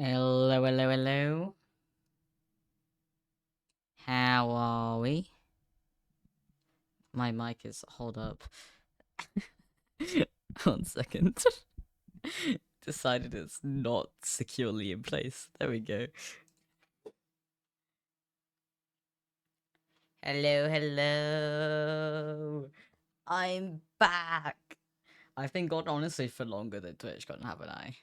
Hello, hello, hello. How are we? My mic is. Hold up. 1 second. Decided it's not securely in place. There we go. Hello, hello. I'm back. I've been gone honestly for longer than Twitchcon, haven't I?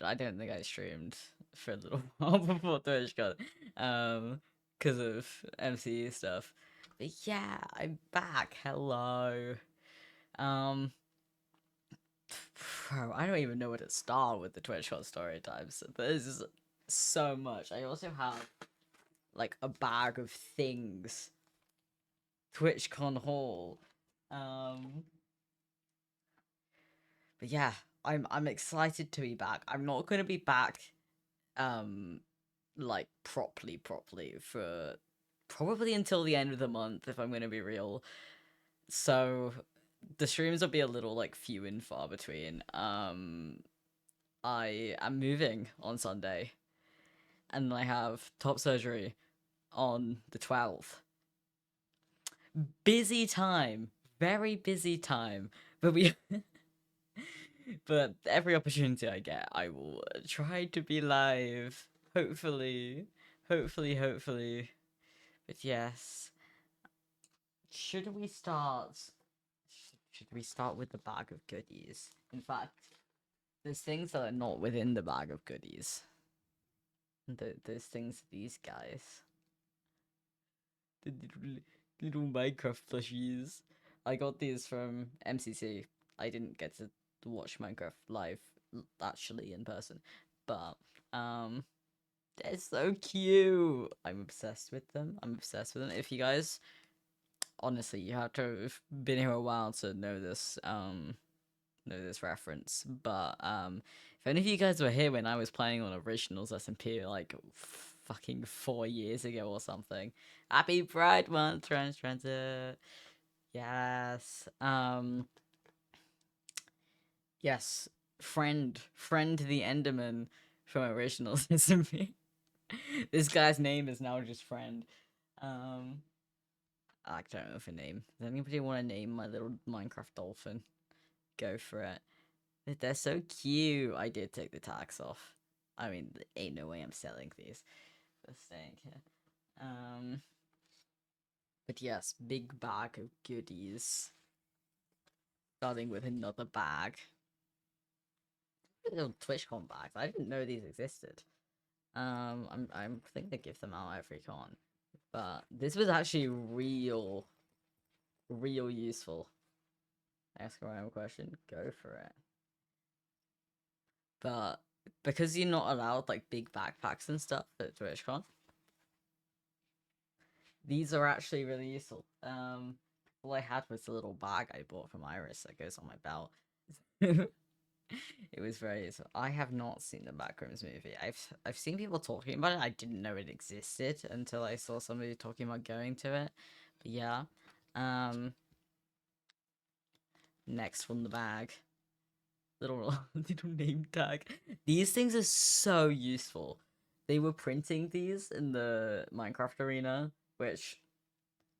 I don't think I streamed for a little while before Twitchcon, because of MCU stuff. But yeah, I'm back. Hello. Um, Bro, I don't even know where to start with the TwitchCon story times. There's so much. I also have like a bag of things. TwitchCon haul. Um, but yeah, I'm excited to be back. I'm not gonna be back um like properly for probably until the end of the month if I'm gonna be real. So the streams will be a little like few and far between. I am moving on Sunday, and I have top surgery on the 12th. Busy time, very busy time, but we. But every opportunity I get, I will try to be live. Hopefully, hopefully. But yes, should we start? Should we start with the bag of goodies? In fact, there's things that are not within the bag of goodies. There's things these guys. The little Minecraft plushies. I got these from MCC. I didn't get to watch Minecraft live actually in person, but they're so cute. I'm obsessed with them. I'm obsessed with them. If you guys, honestly, you have to have been here a while to know this reference. But if any of you guys were here when I was playing on Originals SMP like fucking 4 years ago or something, happy Pride Month, Transit. Yes. Yes. Friend the Enderman from Originals SMP. This guy's name is now just Friend. Um, I don't know if a name. Does anybody want to name my little Minecraft dolphin? Go for it. They're so cute. I did take the tax off. I mean, ain't no way I'm selling these. They're staying here. But yes, big bag of goodies. Starting with another bag. Little TwitchCon bags. I didn't know these existed. I'm thinking to give them out every con, but this was actually real useful. Ask a random question. Go for it. But because you're not allowed like big backpacks and stuff at TwitchCon, these are actually really useful. All I had was a little bag I bought from Iris that goes on my belt. It was very useful. I have not seen the Backrooms movie. I've seen people talking about it. I didn't know it existed until I saw somebody talking about going to it. But yeah. Next from the bag. Little little name tag. These things are so useful. They were printing these in the Minecraft arena, which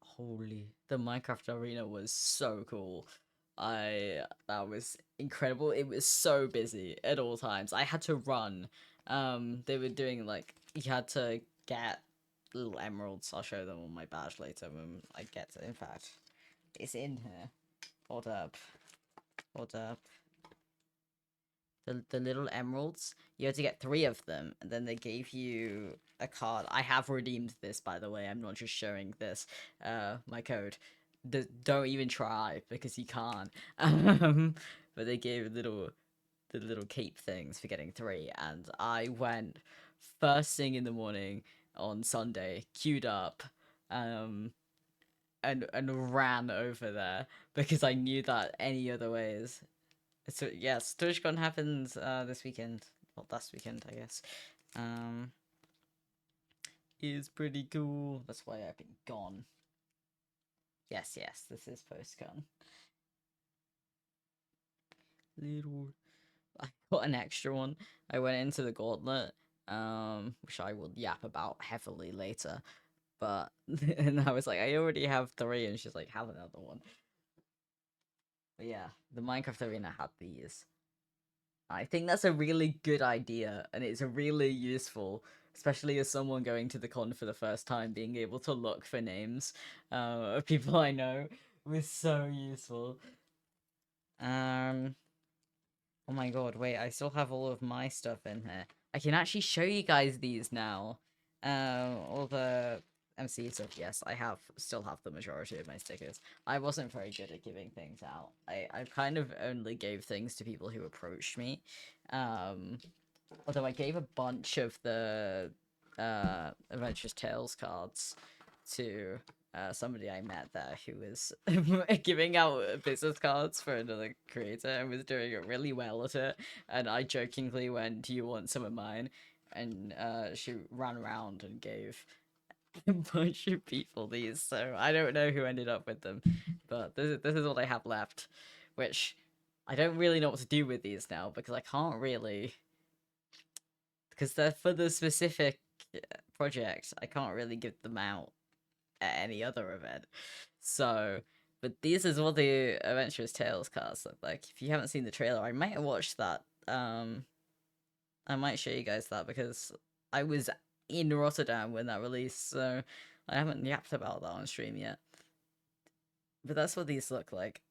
holy, the Minecraft arena was so cool. That was incredible. It was so busy at all times. I had to run. They were doing like you had to get little emeralds. I'll show them on my badge later when I get to. In fact, it's in here. Hold up. Hold up. The little emeralds. You had to get 3 of them, and then they gave you a card. I have redeemed this, by the way. I'm not just showing this. My code. Don't even try because you can't. But they gave the little cape things for getting 3, and I went first thing in the morning on Sunday, queued up, and ran over there because I knew that any other ways. So yes, TwitchCon happens this weekend. Well, last weekend, I guess. Is pretty cool. That's why I've been gone. Yes, this is postcon. Little I got an extra one. I went into the gauntlet, which I will yap about heavily later. But and I was like, I already have 3, and she's like, have another one. But yeah, the Minecraft arena had these. I think that's a really good idea, and it's really useful, especially as someone going to the con for the first time, being able to look for names of people I know was so useful. Oh my god, wait, I still have all of my stuff in here. I can actually show you guys these now. All the MC stuff, yes, still have the majority of my stickers. I wasn't very good at giving things out. I kind of only gave things to people who approached me. Although I gave a bunch of the Adventurous Tales cards to somebody I met there who was giving out business cards for another creator and was doing it really well at it. And I jokingly went, "Do you want some of mine?" And she ran around and gave a bunch of people these. So I don't know who ended up with them, but this is what I have left, which I don't really know what to do with these now because I can't really, because they're for the specific project. I can't really give them out at any other event. So, but these is what the Adventurous Tales cast look like. If you haven't seen the trailer, I might have watched that. I might show you guys that because I was in Rotterdam when that released, so I haven't yapped about that on stream yet. But that's what these look like.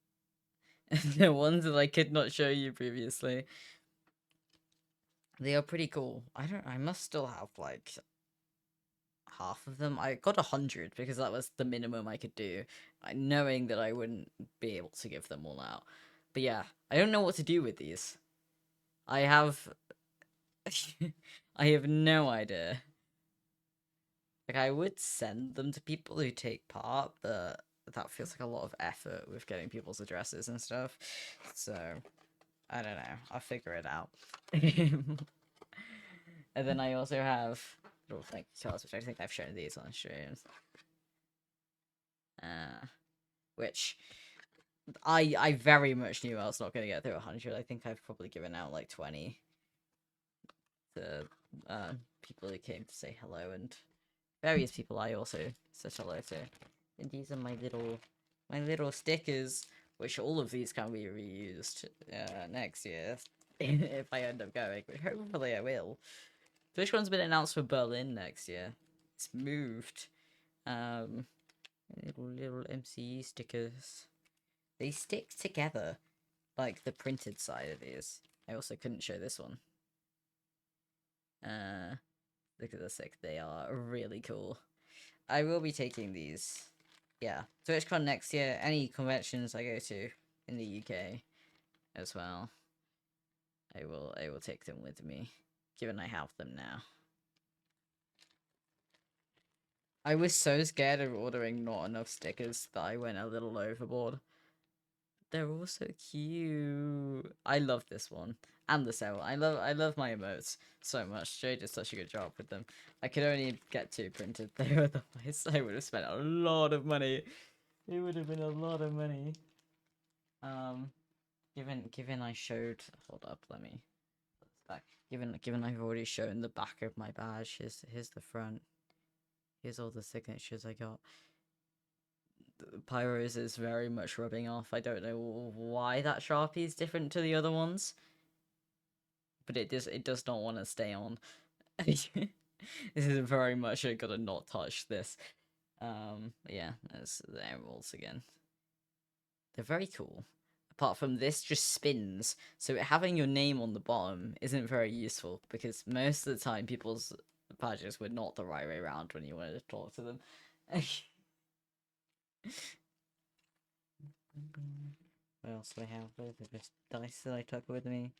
The ones that I could not show you previously. They are pretty cool. I must still have like half of them. I got 100 because that was the minimum I could do, knowing that I wouldn't be able to give them all out. But yeah, I don't know what to do with these. I have I have no idea. Like, I would send them to people who take part, but that feels like a lot of effort with getting people's addresses and stuff. So I don't know. I'll figure it out. And then I also have little thank you cards, which I think I've shown these on streams. Which I very much knew I was not going to get through 100. I think I've probably given out like 20 to people who came to say hello, and various people I also said hello to. And these are my little stickers, which all of these can be reused next year if I end up going, but hopefully I will. Twitchcon's been announced for Berlin next year. It's moved. Little MCE stickers. They stick together, like the printed side of these. I also couldn't show this one. Look at the sick. They are really cool. I will be taking these. Yeah, TwitchCon next year. Any conventions I go to in the UK as well, I will take them with me, given I have them now. I was so scared of ordering not enough stickers that I went a little overboard. They're all so cute. I love this one. And the cell. I love my emotes so much. Jay did such a good job with them. I could only get 2 printed there, otherwise I would have spent a lot of money. It would have been a lot of money. Given I showed, hold up, let me back. Given I've already shown the back of my badge, here's the front. Here's all the signatures I got. Pyro's is very much rubbing off. I don't know why that Sharpie is different to the other ones, but it does not want to stay on. This is very much I gotta not touch this. Yeah, there's the emeralds again. They're very cool. Apart from this just spins, so having your name on the bottom isn't very useful because most of the time people's badges were not the right way around when you wanted to talk to them. What else do I have? The dice that I took with me.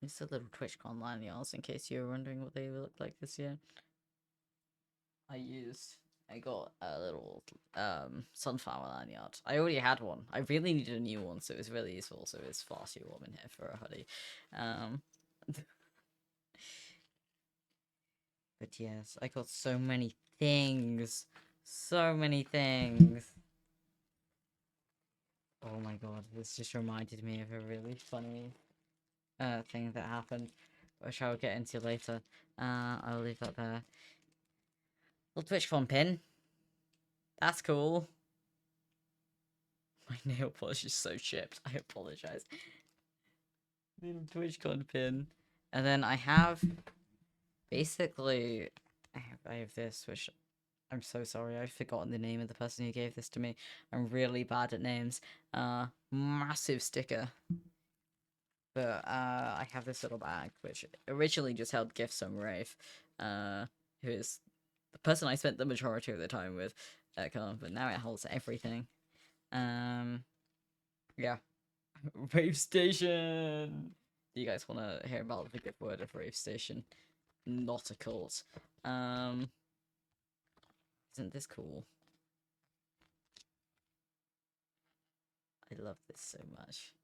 It's a little TwitchCon lanyards in case you were wondering what they look like this year. I got a little sunflower lanyard. I already had one. I really needed a new one, so it was really useful. So it's far too warm in here for a hoodie. But yes, I got so many things. So many things. Oh my god, this just reminded me of a really funny thing that happened, which I'll get into later. I'll leave that there. Little Twitchcon pin. That's cool. My nail polish is so chipped. I apologize. Little Twitchcon pin. And then I have basically I have this, which I'm so sorry, I've forgotten the name of the person who gave this to me. I'm really bad at names. Massive sticker. But I have this little bag, which originally just held gifts from Rafe, who is the person I spent the majority of the time with at Con, but now it holds everything. Yeah. Rave Station! Do you guys want to hear about the good word of Rave Station? Not a cult. Isn't this cool? I love this so much.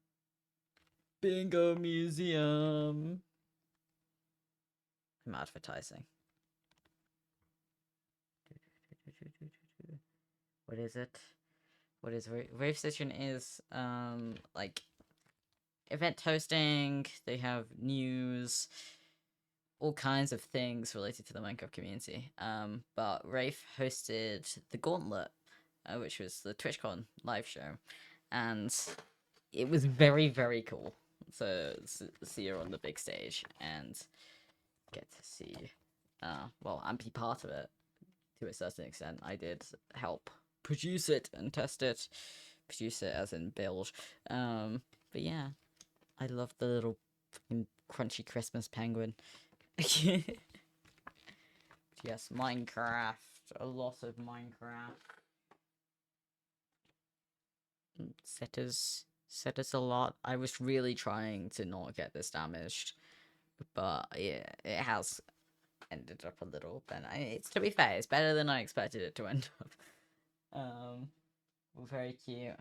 Bingo Museum! I'm advertising. What is it? What is Rave Station is like event hosting. They have news, all kinds of things related to the Minecraft community. But Rafe hosted the Gauntlet, which was the TwitchCon live show, and it was very, very cool. So see her on the big stage and get to see, well, and be part of it to a certain extent. I did help produce it and test it. Produce it as in build. But yeah, I love the little crunchy Christmas penguin. Yes, Minecraft. A lot of Minecraft. Setters a lot. I was really trying to not get this damaged, but yeah, it has ended up a little. But it's, to be fair, it's better than I expected it to end up. Very cute.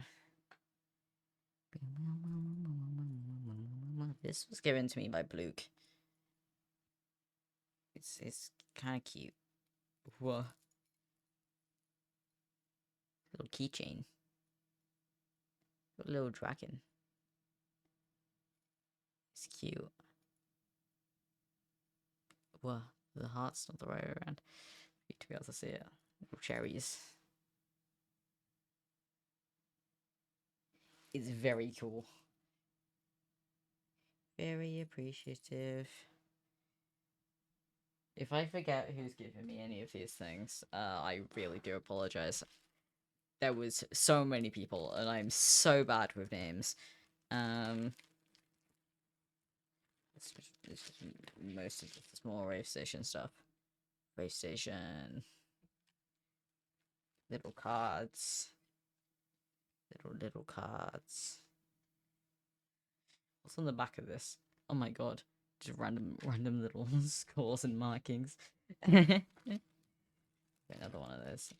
This was given to me by Bluke. It's kind of cute. Whoa. Little keychain. A little dragon. It's cute. Whoa, the heart's not the right way around. You to be able to see it. Little cherries. It's very cool. Very appreciative. If I forget who's given me any of these things, I really do apologize. There was so many people, and I'm so bad with names. It's just most of the small Rave Station stuff. Rave Station. Little cards. Little cards. What's on the back of this? Oh my god. Just random little scores and markings. Another one of those.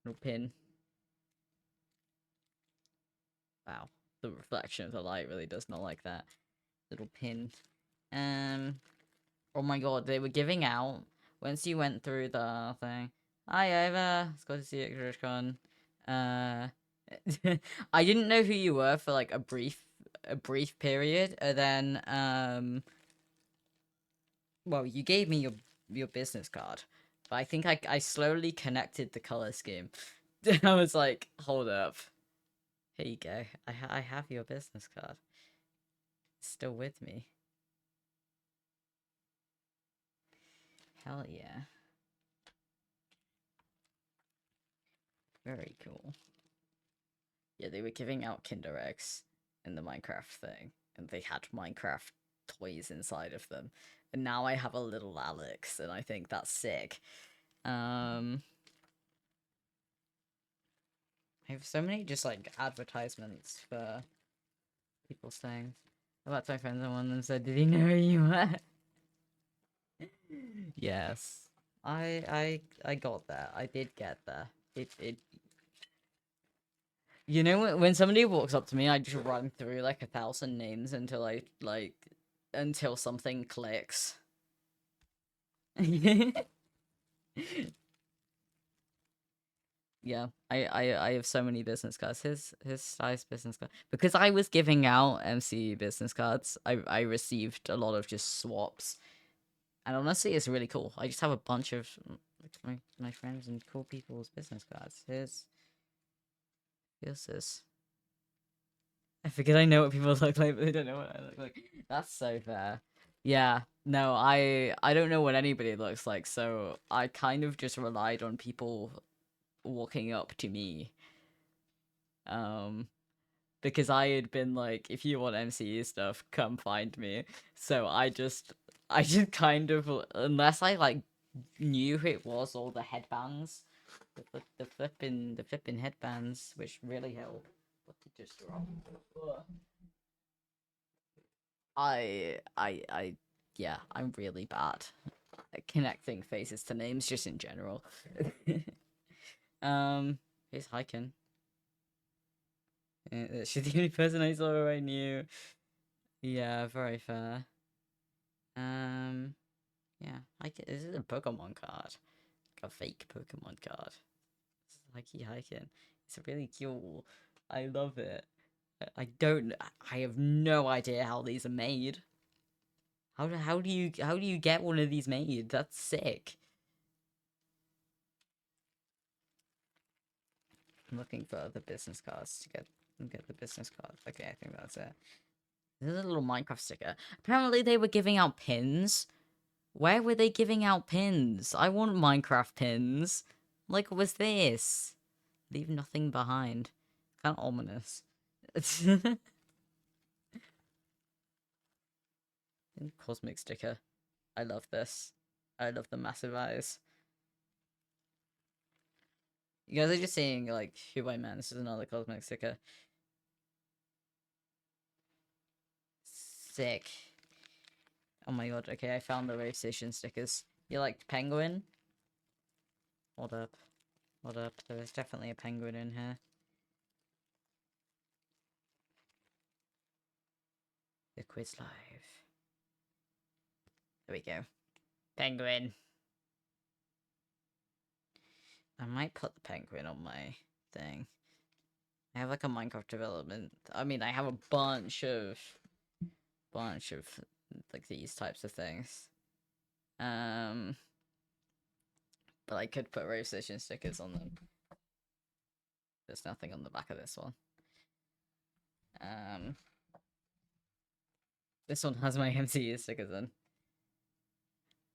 Little pin. Wow. The reflection of the light really does not like that. Little pin. Oh my god, they were giving out once you went through the thing. Hi Ava, it's good to see you at Twitchcon. I didn't know who you were for like a brief period, and then well, you gave me your business card, but I think I slowly connected the color scheme. I was like, hold up, here you go. I have your business card. It's still with me. Hell yeah. Very cool. Yeah, they were giving out Kinder Eggs in the Minecraft thing, and they had Minecraft toys inside of them. And now I have a little Alex, and I think that's sick. I have so many just like advertisements for people's things. About my friends, and one of them said, "Did he know who you were?" Yes, I got there. I did get there. It. You know, when somebody walks up to me, I just run through like 1,000 names until until something clicks. Yeah, I have so many business cards. His size business card, because I was giving out MC business cards. I received a lot of just swaps, and honestly, it's really cool. I just have a bunch of my friends and cool people's business cards. Here's this. I forget I know what people look like, but they don't know what I look like. That's so fair. Yeah, no, I don't know what anybody looks like, so I kind of just relied on people walking up to me. Um, because I had been like, if you want MCU stuff, come find me. So I just kind of, unless I like knew who it was, all the headbands, the flipping headbands, which really help. What did just drop? Ugh. I, yeah, I'm really bad at connecting faces to names just in general. He's hiking. She's the only person I saw who I knew. Yeah, very fair. Um, yeah, this is a Pokemon card, like a fake Pokemon card. It's like hiking. It's really cool. I love it. I don't. I have no idea how these are made. How do you get one of these made? That's sick. I'm looking for other business cards to get the business card. Okay, I think that's it. There's a little Minecraft sticker. Apparently they were giving out pins. Where were they giving out pins? I want Minecraft pins. Like, what was this? Leave nothing behind. Kind of ominous. Cosmic sticker. I love this. I love the massive eyes. You guys are just seeing, like, who I meant. This is another cosmic sticker. Sick. Oh my god, okay, I found the race station stickers. You like penguin? What up? What up? There is definitely a penguin in here. The quiz live. There we go. Penguin. I might put the penguin on my thing. I have like a Minecraft development. I mean, I have a bunch of like these types of things. But I could put Rave Station stickers on them. There's nothing on the back of this one. This one has my MCU stickers in.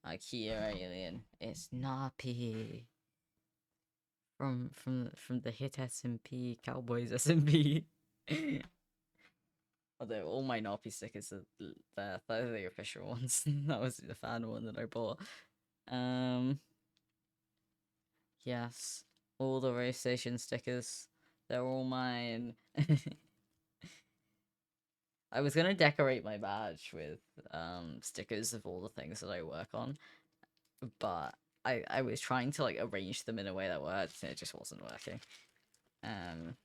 IKEA alien. It's Nappy. From the hit SMP Cowboys SMP. Although all my Nappy stickers are there. Those are the official ones. That was the fan one that I bought. Yes. All the race station stickers. They're all mine. I was gonna decorate my badge with stickers of all the things that I work on, but I was trying to like arrange them in a way that worked and it just wasn't working. I'm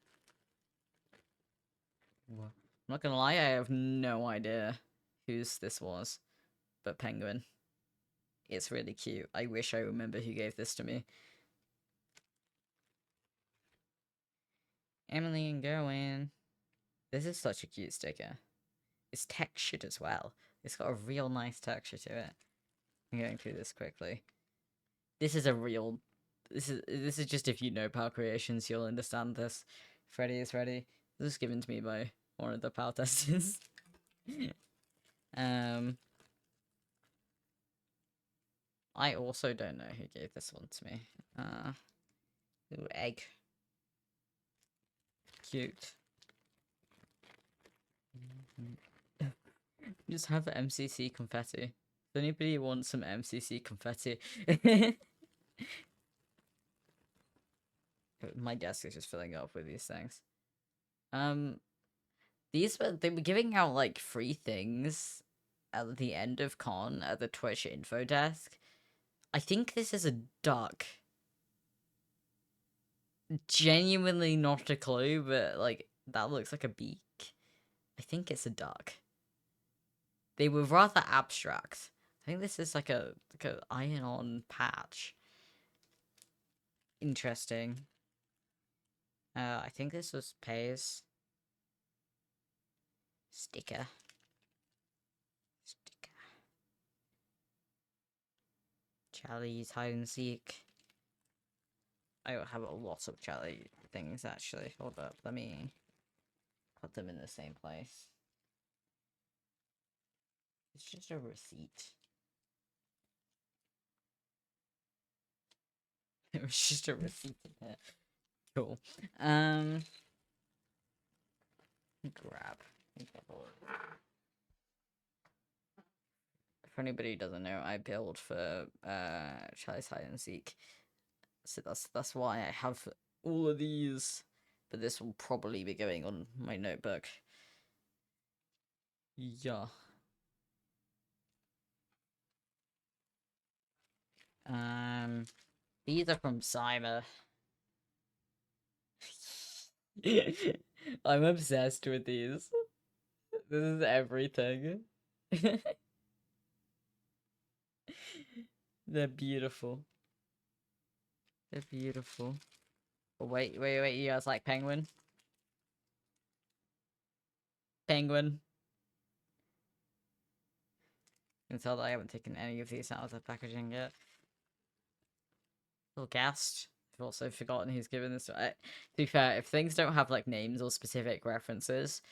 not gonna lie, I have no idea whose this was, but Penguin. It's really cute. I wish I remember who gave this to me. Emily and Gowan. This is such a cute sticker. It's textured as well. It's got a real nice texture to it. I'm going through this quickly. This is a real. This is just if you know Power Creations, you'll understand this. Freddy is ready. This was given to me by one of the Power testers. I also don't know who gave this one to me. Little egg. Cute. Just have MCC confetti. If anybody wants some MCC confetti. My desk is just filling up with these things. They were giving out like free things at the end of con at the Twitch info desk. I think this is a duck. Genuinely not a clue, but like that looks like a beak. I think it's a duck. They were rather abstract. I think this is like a iron-on patch. Interesting. I think this was Pays. Sticker. Charlie's hide and seek. I have a lot of Charlie things actually. Hold up, let me put them in the same place. It's just a receipt. It was just a receipt in there. Cool. Grab. If anybody doesn't know, I build for Charlie's hide and seek. So that's why I have all of these. But this will probably be going on my notebook. Yeah. These are from Simon. I'm obsessed with these. This is everything. They're beautiful. They're beautiful. Oh, wait, you guys like penguin? Penguin. You can tell that I haven't taken any of these out of the packaging yet. Little Gast. I've also forgotten who's given this. To be fair, if things don't have like names or specific references,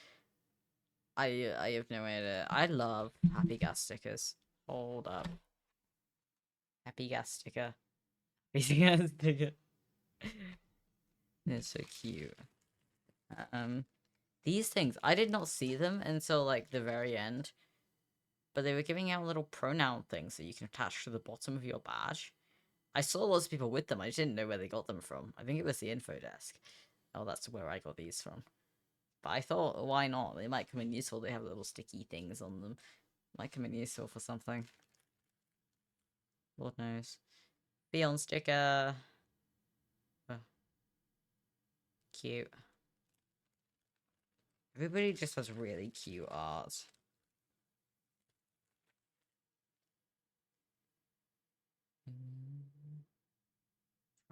I have no idea. I love Happy Gas stickers. Hold up. Happy Gas sticker. Happy Gas sticker. They're so cute. These things, I did not see them until like the very end. But they were giving out little pronoun things that you can attach to the bottom of your badge. I saw lots of people with them. I just didn't know where they got them from. I think it was the info desk. Oh, that's where I got these from. But I thought, why not? They might come in useful. They have little sticky things on them. Might come in useful for something. Lord knows. Beyond sticker. Oh. Cute. Everybody just has really cute art.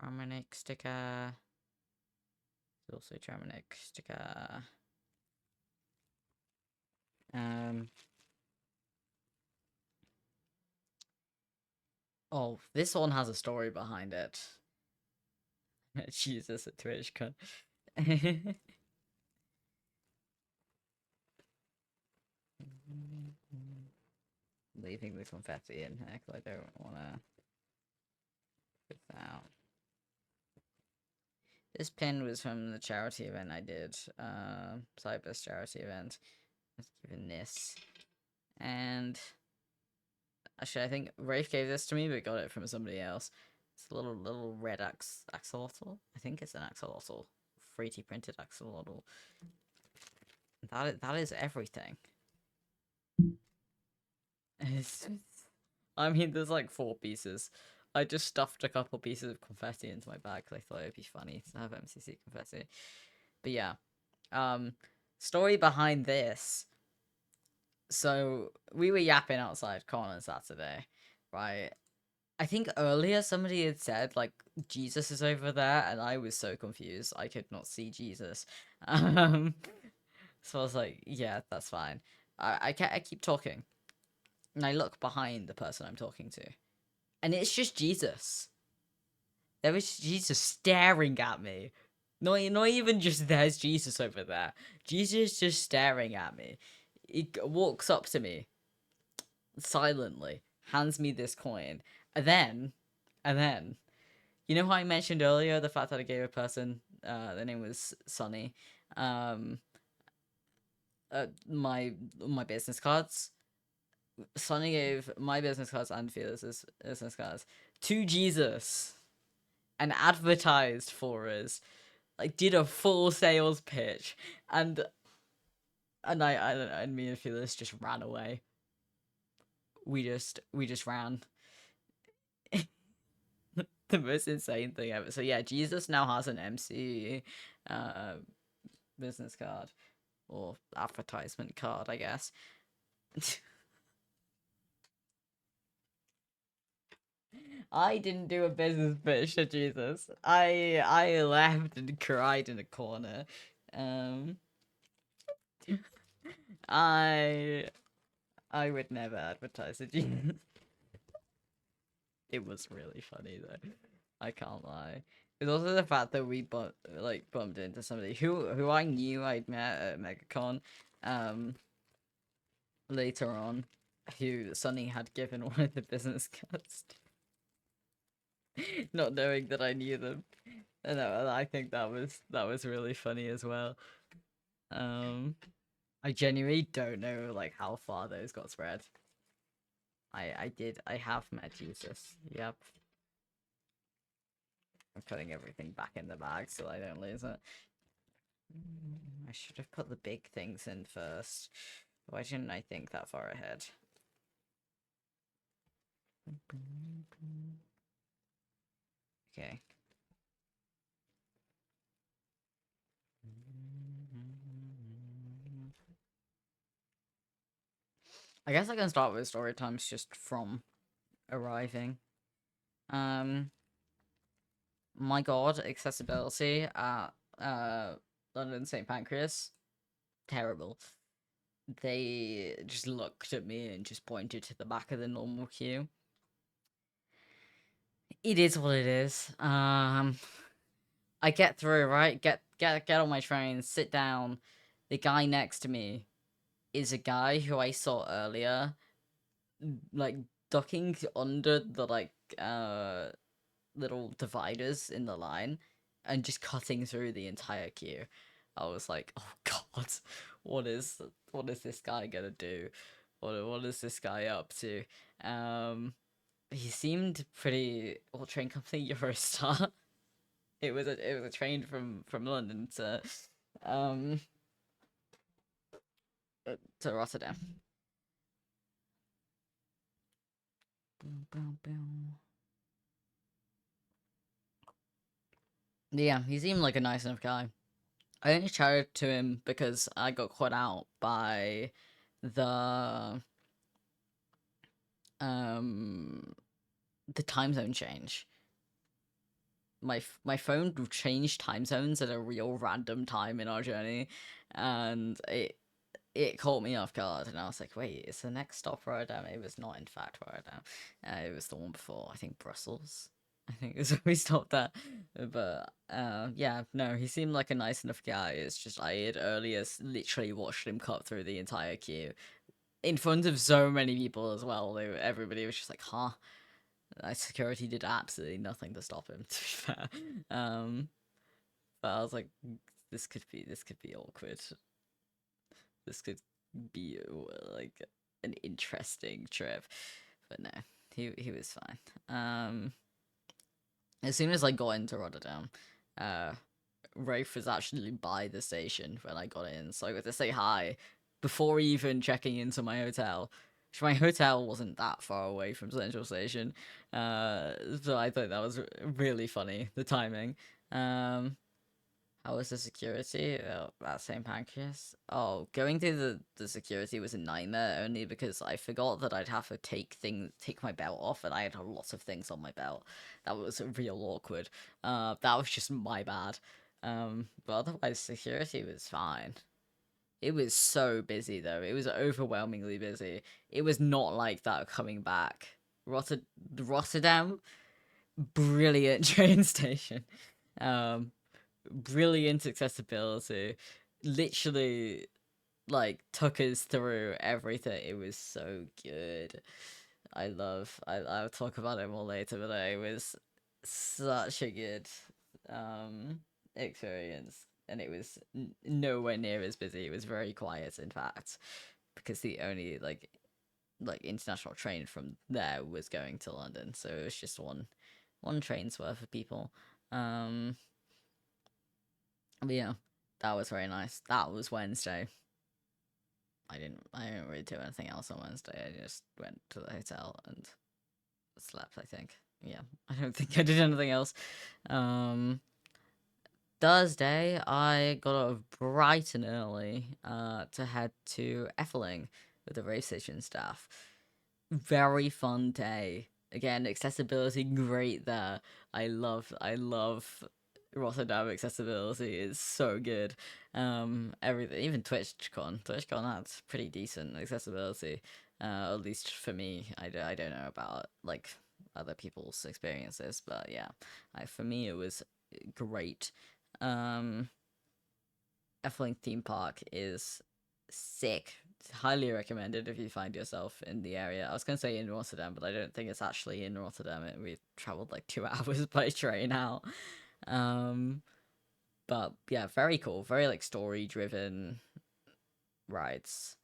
Harmonic sticker. Also Germanic sticker. Oh, this one has a story behind it. Jesus, at Twitchcon. Leaving the confetti in here because I don't want to put that out. This pin was from the charity event I did, Cyber's charity event. I was given this, and actually I think Rafe gave this to me, but got it from somebody else. It's a little red axolotl. I think it's an axolotl, 3D printed axolotl. That is everything. I mean, there's like 4 pieces. I just stuffed a couple pieces of confetti into my bag because I thought it'd be funny to have MCC confetti. But yeah, story behind this. So we were yapping outside Con on Saturday, right? I think earlier somebody had said like Jesus is over there, and I was so confused I could not see Jesus. So I was like, yeah, that's fine. I keep talking, and I look behind the person I'm talking to, and it's just Jesus. There was Jesus staring at me. Not even just there's Jesus over there. Jesus just staring at me. He walks up to me silently, hands me this coin, and then, you know how I mentioned earlier the fact that I gave a person, their name was Sonny, my business cards. Sonny gave my business cards and Felix's business cards to Jesus and advertised for us, like did a full sales pitch, and me and Felix just ran away. We just ran. The most insane thing ever. So yeah, Jesus now has an MC business card or advertisement card, I guess. I didn't do a business pitch to Jesus. I left and cried in a corner. Um, I I would never advertise to Jesus. It was really funny though. I can't lie. It's also the fact that we bumped into somebody who I knew I'd met at MegaCon, um, later on, who Sunny had given one of the business cards, not knowing that I knew them. And I think that was really funny as well. I genuinely don't know like how far those got spread. I have met Jesus. Yep. I'm putting everything back in the bag so I don't lose it. I should have put the big things in first. Why didn't I think that far ahead? Okay. I guess I can start with story times just from arriving. My god, accessibility at London St. Pancras, terrible. They just looked at me and just pointed to the back of the normal queue. It is what it is. I get through, right? Get on my train, sit down. The guy next to me is a guy who I saw earlier, like ducking under the little dividers in the line and just cutting through the entire queue. I was like, oh god, what is this guy gonna do? What is this guy up to? He seemed pretty. What train company? Eurostar. It was a train from London um to Rotterdam. Yeah, he seemed like a nice enough guy. I only chatted to him because I got caught out by the um the time zone change. My phone changed time zones at a real random time in our journey, and it caught me off guard, and I was like, wait, is the next stop Rotterdam? It was not, in fact, Rotterdam. It was the one before, I think Brussels. I think is where we stopped at. But yeah, no, he seemed like a nice enough guy. It's just I had earlier literally watched him cut through the entire queue in front of so many people as well. Everybody was just like, huh. Security did absolutely nothing to stop him. To be fair, but I was like, this could be awkward. This could be like an interesting trip, but no, he was fine. As soon as I got into Rotterdam, Rafe was actually by the station when I got in, so I got to say hi before even checking into my hotel. My hotel wasn't that far away from Central Station, so I thought that was really funny, the timing. How was the security at St. Pancras? Oh, going through the security was a nightmare only because I forgot that I'd have to take my belt off, and I had a lot of things on my belt. That was real awkward. That was just my bad. But otherwise security was fine. It was so busy though. It was overwhelmingly busy. It was not like that coming back. Rotterdam, brilliant train station. Um, Brilliant accessibility. Literally, like, took us through everything. It was so good. I'll talk about it more later, but it was such a good experience, and it was nowhere near as busy. It was very quiet, in fact, because the only like international train from there was going to London, so it was just one train's worth of people. But yeah, that was very nice. That was Wednesday. I didn't really do anything else on Wednesday. I just went to the hotel and slept, I think. Yeah, I don't think I did anything else. Thursday, I got up bright and early to head to Effeling with the race station staff. Very fun day. again, accessibility great there. I love Rotterdam accessibility is so good. Everything, even TwitchCon had pretty decent accessibility. At least for me, I don't know about like other people's experiences, but yeah, for me it was great. Efteling theme park is sick. Highly recommended if you find yourself in the area. I was gonna say in Rotterdam, but I don't think it's actually in Rotterdam. We traveled like 2 hours by train out. But yeah, very cool. Very like story driven rides,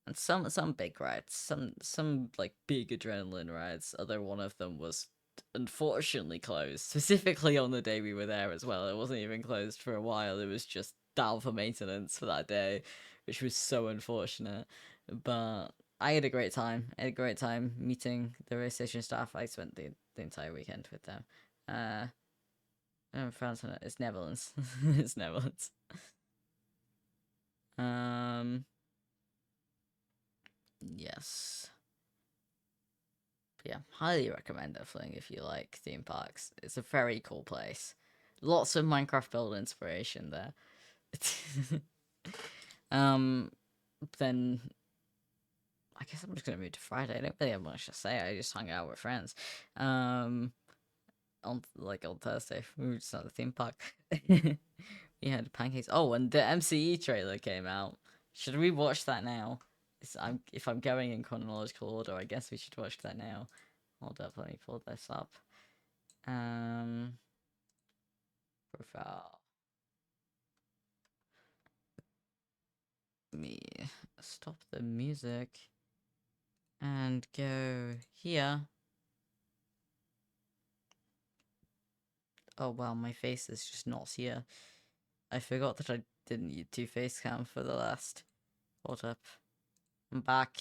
and some big rides. Some like big adrenaline rides. Although one of them was unfortunately closed, specifically on the day we were there as well. It wasn't even closed for a while. It was just down for maintenance for that day, which was so unfortunate. But I had a great time. I had a great time meeting the race station staff. I spent the entire weekend with them. France, it's Netherlands. It's Netherlands. Yes. Yeah, highly recommend Efteling if you like theme parks. It's a very cool place. Lots of Minecraft build inspiration there. Then I guess I'm just gonna move to Friday. I don't really have much to say. I just hung out with friends. On Thursday, we were just at the theme park. We had pancakes. Oh, and the MCE trailer came out. Should we watch that now? If I'm going in chronological order, I guess we should watch that now. Hold up, let me pull this up. Profile. Let me stop the music and go here. Oh wow, my face is just not here. I forgot that I didn't use two-face cam for the last. Hold up. I'm back.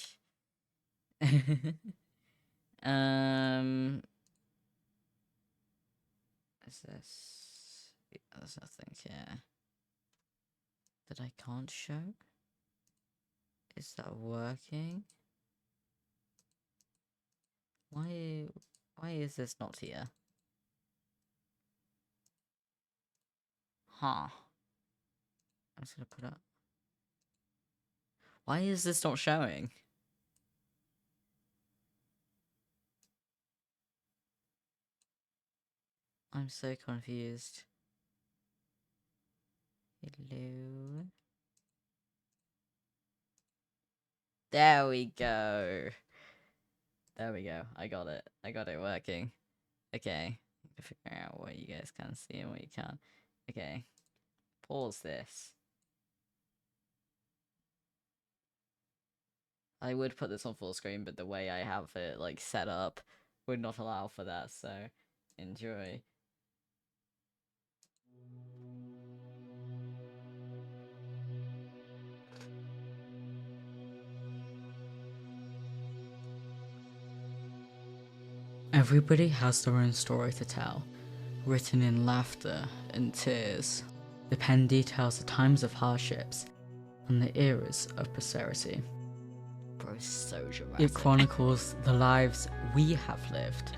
Is this? There's nothing here that I can't show. Is that working? Why is this not here? Huh. I'm just gonna put up. Why is this not showing? I'm so confused. Hello. There we go. There we go. I got it. I got it working. Okay. To figure out what you guys can see and what you can't. Okay. Pause this. I would put this on full screen, but the way I have it like set up would not allow for that, so enjoy. Everybody has their own story to tell, written in laughter and tears. The pen details the times of hardships and the eras of prosperity. Bro, so dramatic. It chronicles the lives we have lived,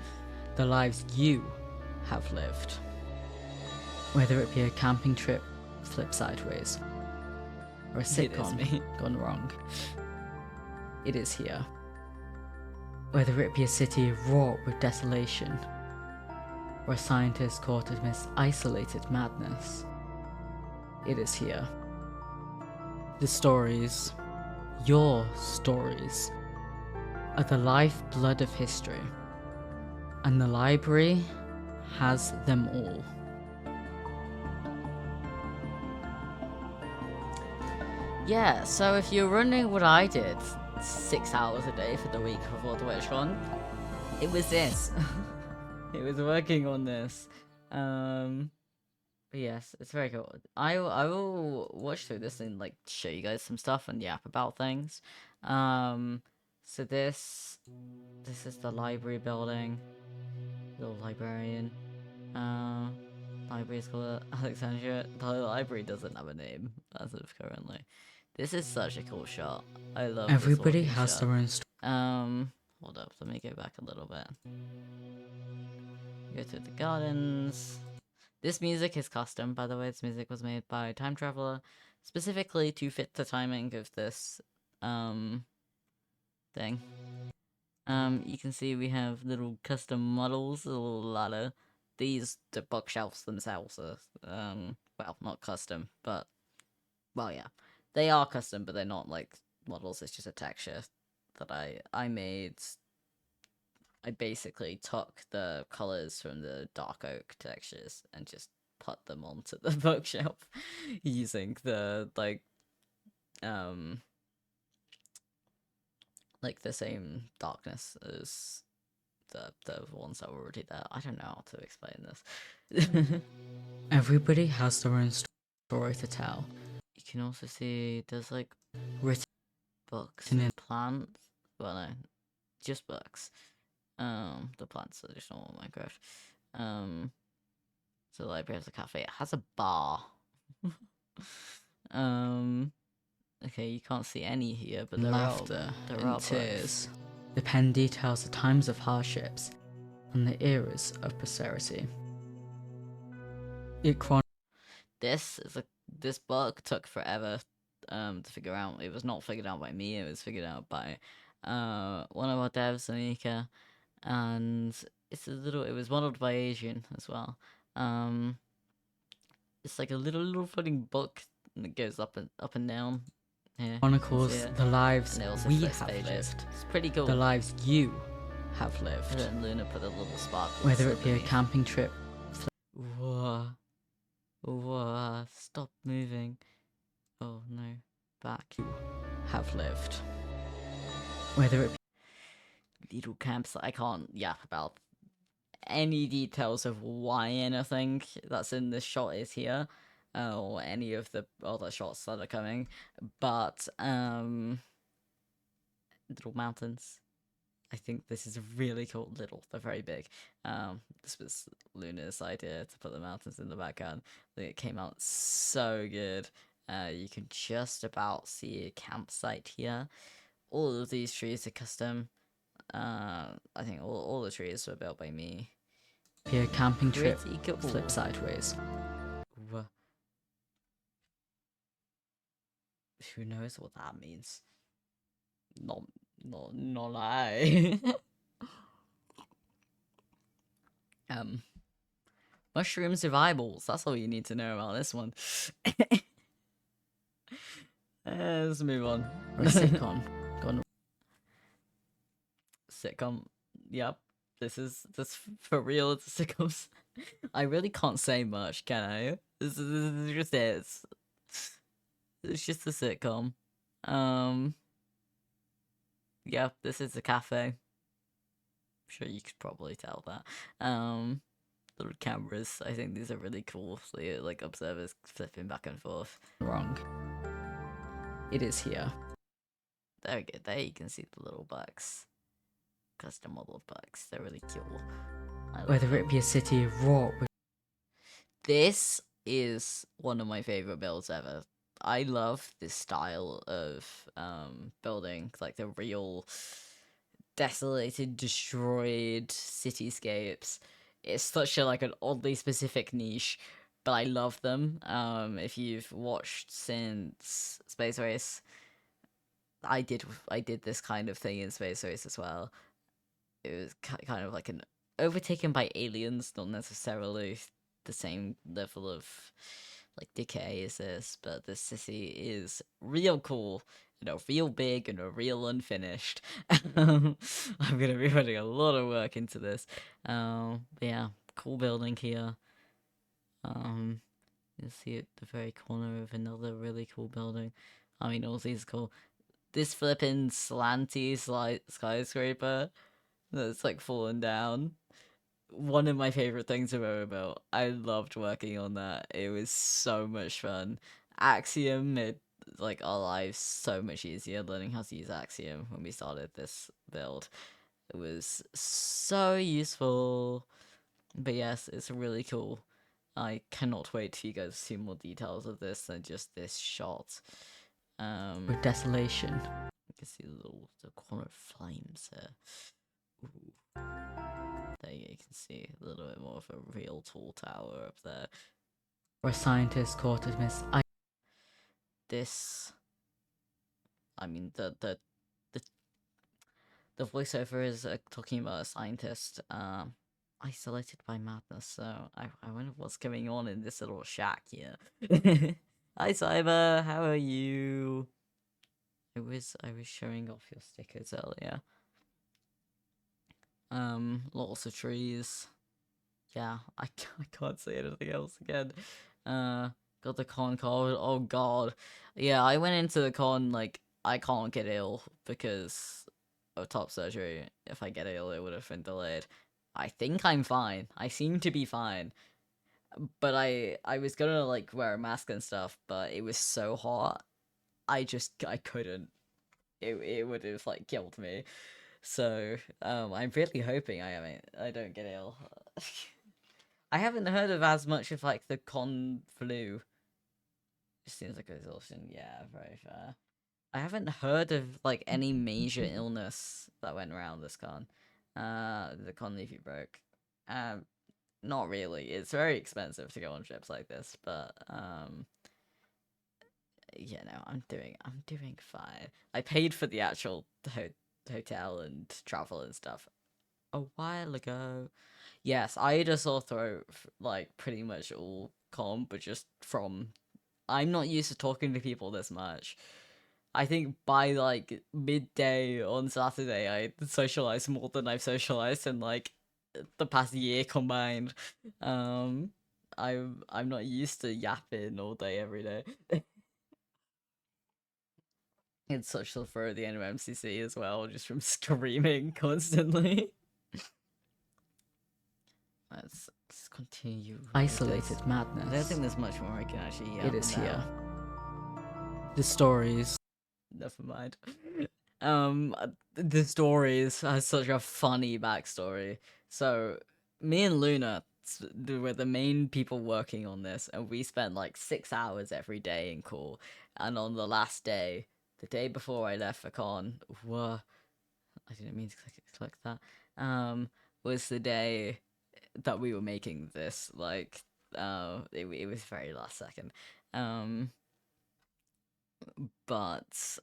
the lives you have lived. Whether it be a camping trip flipped sideways, or a sitcom gone wrong, it is here. Whether it be a city wrought with desolation, or a scientist caught amidst isolated madness, it is here. The stories, your stories, are the lifeblood of history, and the library has them all. Yeah, so if you're wondering what I did 6 hours a day for the week before Twitchcon, it was this. It was working on this. But yes, it's very cool. I will watch through this and like show you guys some stuff and yap about things. So this is the library building. Little librarian. Library is called Alexandria. The library doesn't have a name as of currently. This is such a cool shot. I love. Everybody has their own story. hold up, let me go back a little bit. Go through the gardens. This music is custom, by the way. This music was made by Time Traveler, specifically to fit the timing of this, thing. You can see we have little custom models, a little ladder. These, the bookshelves themselves are, well, not custom, but, well, yeah. They are custom, but they're not, like, models. It's just a texture that I made. I basically took the colors from the dark oak textures and just put them onto the bookshelf using the, like the same darkness as the ones that were already there. I don't know how to explain this. Everybody has their own story to tell. You can also see there's like written books and plants. Well, no, just books. The plants are just normal Minecraft. So the library has a cafe. It has a bar. Okay, you can't see any here, but laughter there and are tears. books. The pen details the times of hardships and the eras of prosperity. It This book took forever to figure out. It was not figured out by me, it was figured out by one of our devs, Anika, and it was modeled by Asian as well. It's like a little floating book that goes up and down. Yeah, chronicles the lives we have pages. lived. It's pretty cool. The lives you have And lived. then Luna put a little sparkle. Whether it be a camping trip. Whoa. Whoa. Stop moving. Oh no. Back. You have lived. Whether it be little camps. I can't yap about any details of why anything that's in this shot is here. Or any of the other shots that are coming. But, little mountains. I think this is really cool. They're very big. This was Luna's idea to put the mountains in the background. I think it came out so good. You can just about see a campsite here. All of these trees are custom. I think all the trees were built by me. be a camping trip, Cool. flip sideways. Who knows what that means? Not I. Mushroom survivals. That's all you need to know about this one. Let's move on. Or a sitcom. Sitcom. Yep. This for real. It's a sitcom. I really can't say much, can I? This just is. It's just a sitcom. Yeah, this is a cafe. I'm sure you could probably tell that. Little cameras. I think these are really cool. So you like observers flipping back and forth. Wrong. It is here. There we go. There you can see the little bugs. Custom modeled bugs. They're really cool. Whether it be a city wrought with. This is one of my favorite builds ever. I love this style of building, like the real desolated, destroyed cityscapes. It's such a an oddly specific niche, but I love them. If you've watched since Space Race, I did this kind of thing in Space Race as well. It was kind of like an overtaken by aliens, not necessarily the same level of decay as this, but the city is real cool, real big and real unfinished. I'm gonna be putting a lot of work into this. But yeah, cool building here. You'll see at the very corner of another really cool building. I mean, all these cool. This flipping slanty skyscraper that's falling down. One of my favorite things I've ever built. I loved working on that. It was so much fun. Axiom made our lives so much easier, learning how to use Axiom when we started this build. It was so useful. But yes, it's really cool. I cannot wait for you guys to see more details of this than just this shot. With desolation. You can see the corner of flames there. Ooh. There you can see a little bit more of a real tall tower up there. Where scientists caught it miss. This, I mean, the voiceover is talking about a scientist isolated by madness. So I wonder what's going on in this little shack here. Hi Cyber, how are you? I was showing off your stickers earlier. Lots of trees. Yeah, I can't say anything else again. Got the con card. Oh god. Yeah, I went into the con like I can't get ill because of top surgery. If I get ill, it would have been delayed. I think I'm fine. I seem to be fine. But I was gonna like wear a mask and stuff, but it was so hot. I couldn't. It would have like killed me. So I'm really hoping I don't get ill. I haven't heard of as much of like the con flu. It seems like exhaustion. Yeah, very fair. I haven't heard of like any major illness that went around this con. The con leafy broke. Not really. It's very expensive to go on trips like this, but yeah, no, I'm doing fine. I paid for the actual hotel and travel and stuff a while ago. Yes, I had a sore throat like pretty much all calm, but just from I'm not used to talking to people this much. I think by like midday on Saturday, I socialized more than I've socialized in like the past year combined. Um, I'm not used to yapping all day every day. It's social for the end of MCC as well, just from screaming constantly. Let's continue. Isolated I don't madness. think there's much more I can actually. It is now. here. The stories. Never mind. The stories has such a funny backstory. So, me and Luna were the main people working on this, and we spent like 6 hours every day in call. And on the last day, the day before I left for con, I didn't mean to click that. Was the day that we were making this. Like, it was very last second. But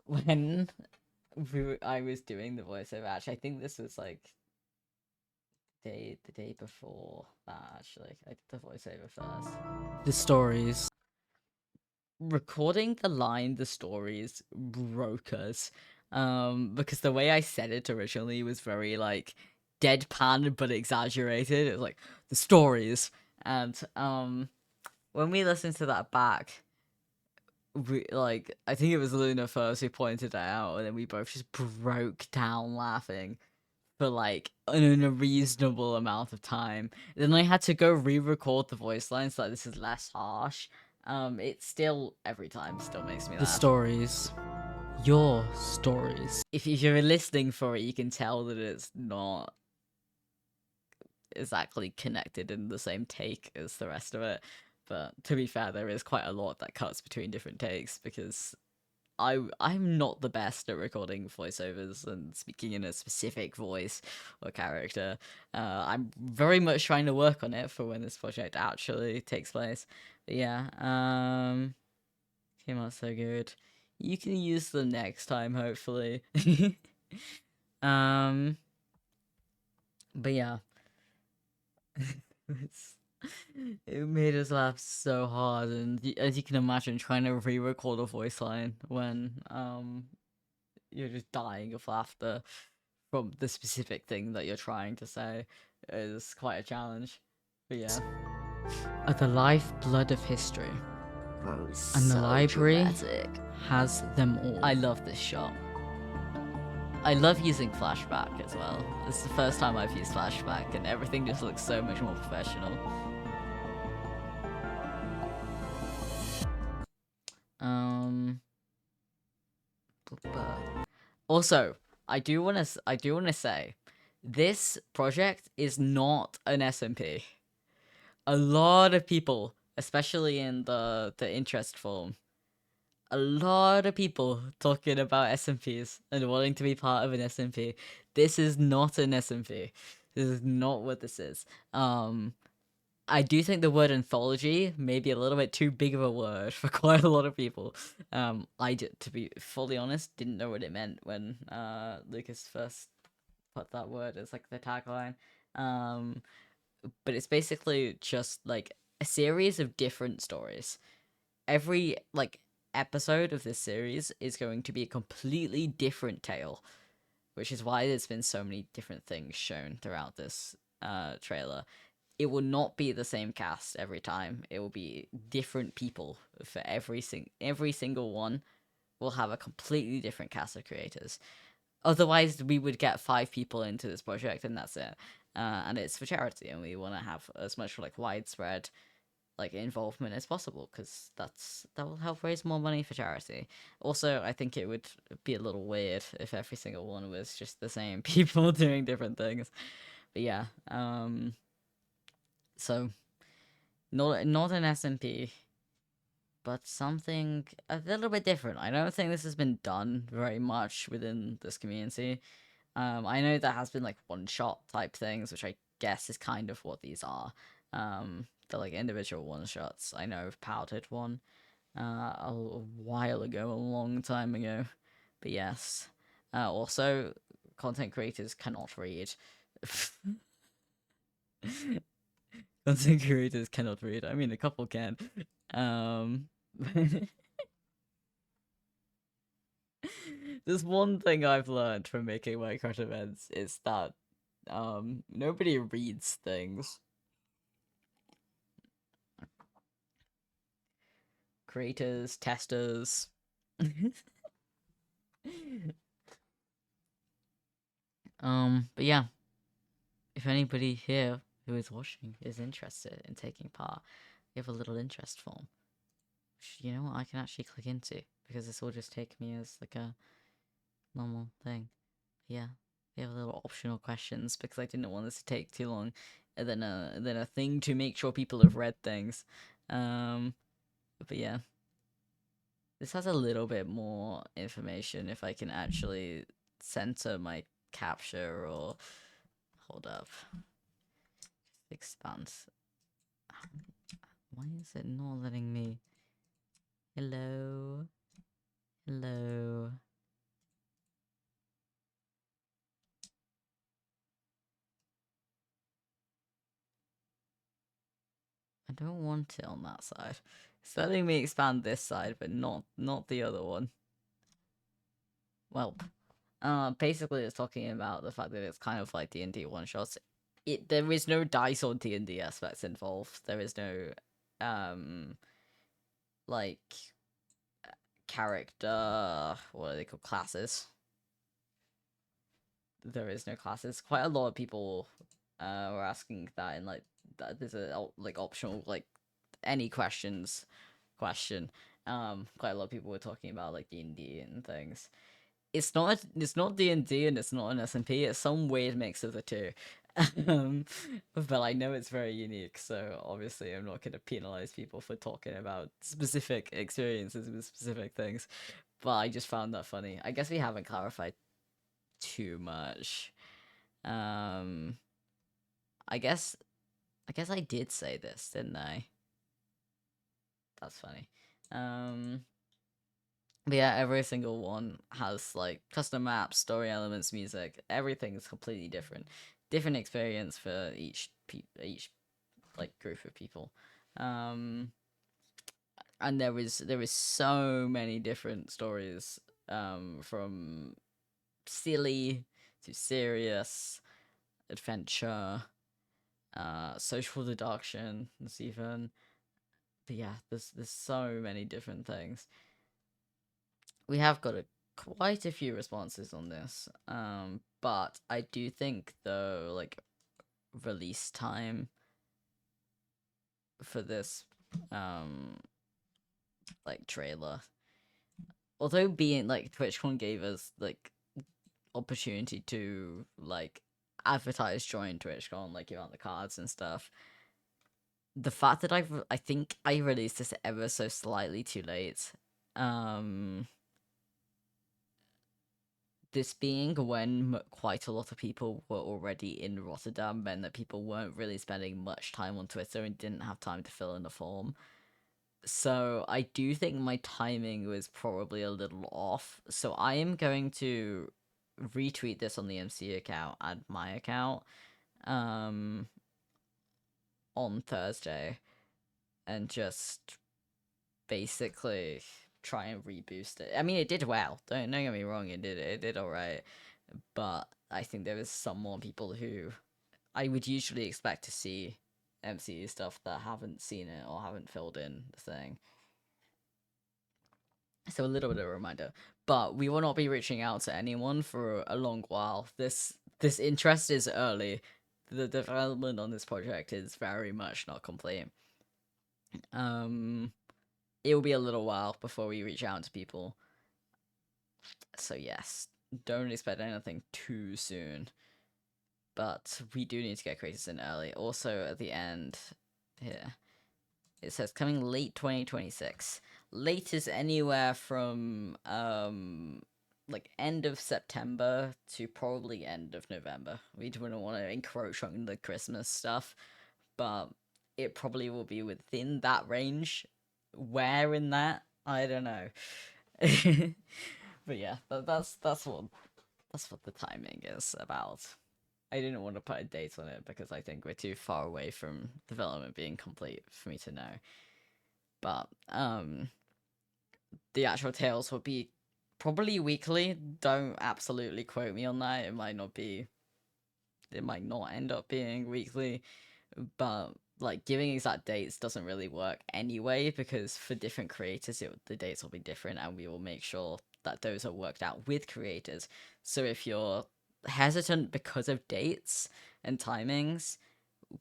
when I was doing the voiceover, actually, I think this was like the day before that. Actually, I did the voiceover first. The stories. Recording the line, the stories broke us. Because the way I said it originally was very like deadpan but exaggerated. It was like the stories, and when we listened to that back, I think it was Luna first who pointed it out, and then we both just broke down laughing for like an unreasonable amount of time. Then I had to go re-record the voice lines so that this is less harsh. It still every time still makes me laugh. The stories. Your stories. If you're listening for it, you can tell that it's not exactly connected in the same take as the rest of it. But to be fair, there is quite a lot that cuts between different takes because I'm not the best at recording voiceovers and speaking in a specific voice or character. I'm very much trying to work on it for when this project actually takes place. But yeah, came out so good. You can use them next time, hopefully. But yeah. It made us laugh so hard, and as you can imagine, trying to re-record a voice line when you're just dying of laughter from the specific thing that you're trying to say is quite a challenge. But yeah, Are the lifeblood of history. bro, And so the library dramatic. has them all. I love this shot. I love using flashback as well. This is the first time I've used flashback, and everything just looks so much more professional. Also, I do want to say, this project is not an SMP. A lot of people, especially in the interest form, a lot of people talking about SMPs and wanting to be part of an SMP. This is not an SMP. This is not what this is. I do think the word anthology may be a little bit too big of a word for quite a lot of people. To be fully honest, didn't know what it meant when Lucas first put that word as like the tagline. Um, but it's basically just like a series of different stories. Every like episode of this series is going to be a completely different tale, which is why there's been so many different things shown throughout this trailer. It will not be the same cast every time. It will be different people for every single one will have a completely different cast of creators. Otherwise, we would get 5 people into this project and that's it. And it's for charity, and we want to have as much like widespread like involvement as possible because that will help raise more money for charity. Also, I think it would be a little weird if every single one was just the same people doing different things. But yeah, so not an SMP, but something a little bit different. I don't think this has been done very much within this community. I know there has been like one shot type things, which I guess is kind of what these are. They're like individual one shots. I know I've powdered one a while ago, a long time ago. But yes. Also, content creators cannot read. Content creators cannot read. I mean, a couple can. Um, there's one thing I've learned from making Minecraft events is that nobody reads things. Creators, testers. But yeah, if anybody here who is watching is interested in taking part, we have a little interest form, which you know what I can actually click into because this will just take me as like a normal thing. Yeah, we have little optional questions because I didn't want this to take too long, and then a thing to make sure people have read things. But yeah, this has a little bit more information if I can actually center my capture or hold up, expand. Why is it not letting me? Hello, hello. I don't want it on that side. It's letting me expand this side, but not the other one. Well, basically it's talking about the fact that it's kind of like D&D one shots. There is no dice or D&D aspects involved. There is no like character, what are they called, classes. There is no classes. Quite a lot of people were asking that in like that there's a like optional like any questions question. Quite a lot of people were talking about like D&D and things. It's not D&D and it's not an SMP. It's some weird mix of the two. But I know it's very unique, so obviously I'm not going to penalize people for talking about specific experiences with specific things. But I just found that funny. I guess we haven't clarified too much. Um, I guess I did say this, didn't I? That's funny. But yeah, every single one has like custom maps, story elements, music. Everything is completely different. Different experience for each like group of people. Um, and there is so many different stories. From silly to serious, adventure, social deduction, even. But yeah, there's so many different things. We have got quite a few responses on this. But I do think though, like release time for this like trailer, although being like TwitchCon gave us like opportunity to like advertise join TwitchCon, like give out the cards and stuff. The fact that I think I released this ever so slightly too late, this being when quite a lot of people were already in Rotterdam meant that people weren't really spending much time on Twitter and didn't have time to fill in the form. So I do think my timing was probably a little off. So I am going to retweet this on the MC account and my account um on Thursday and just basically try and reboost it. I mean, it did well. Don't get me wrong, it did all right. But I think there was some more people who I would usually expect to see MCU stuff that haven't seen it or haven't filled in the thing. So a little bit of a reminder. But we will not be reaching out to anyone for a long while. This interest is early. The development on this project is very much not complete. It will be a little while before we reach out to people. So yes, don't expect anything too soon. But we do need to get creators in early. Also, at the end here, it says coming late 2026. Late is anywhere from like end of September to probably end of November. We don't want to encroach on the Christmas stuff, but it probably will be within that range. Where in that, I don't know. But yeah, that's what the timing is about. I didn't want to put a date on it because I think we're too far away from development being complete for me to know. But the actual tales will be probably weekly. Don't absolutely quote me on that. It might not be. It might not end up being weekly, but like giving exact dates doesn't really work anyway because for different creators, the dates will be different, and we will make sure that those are worked out with creators. So if you're hesitant because of dates and timings,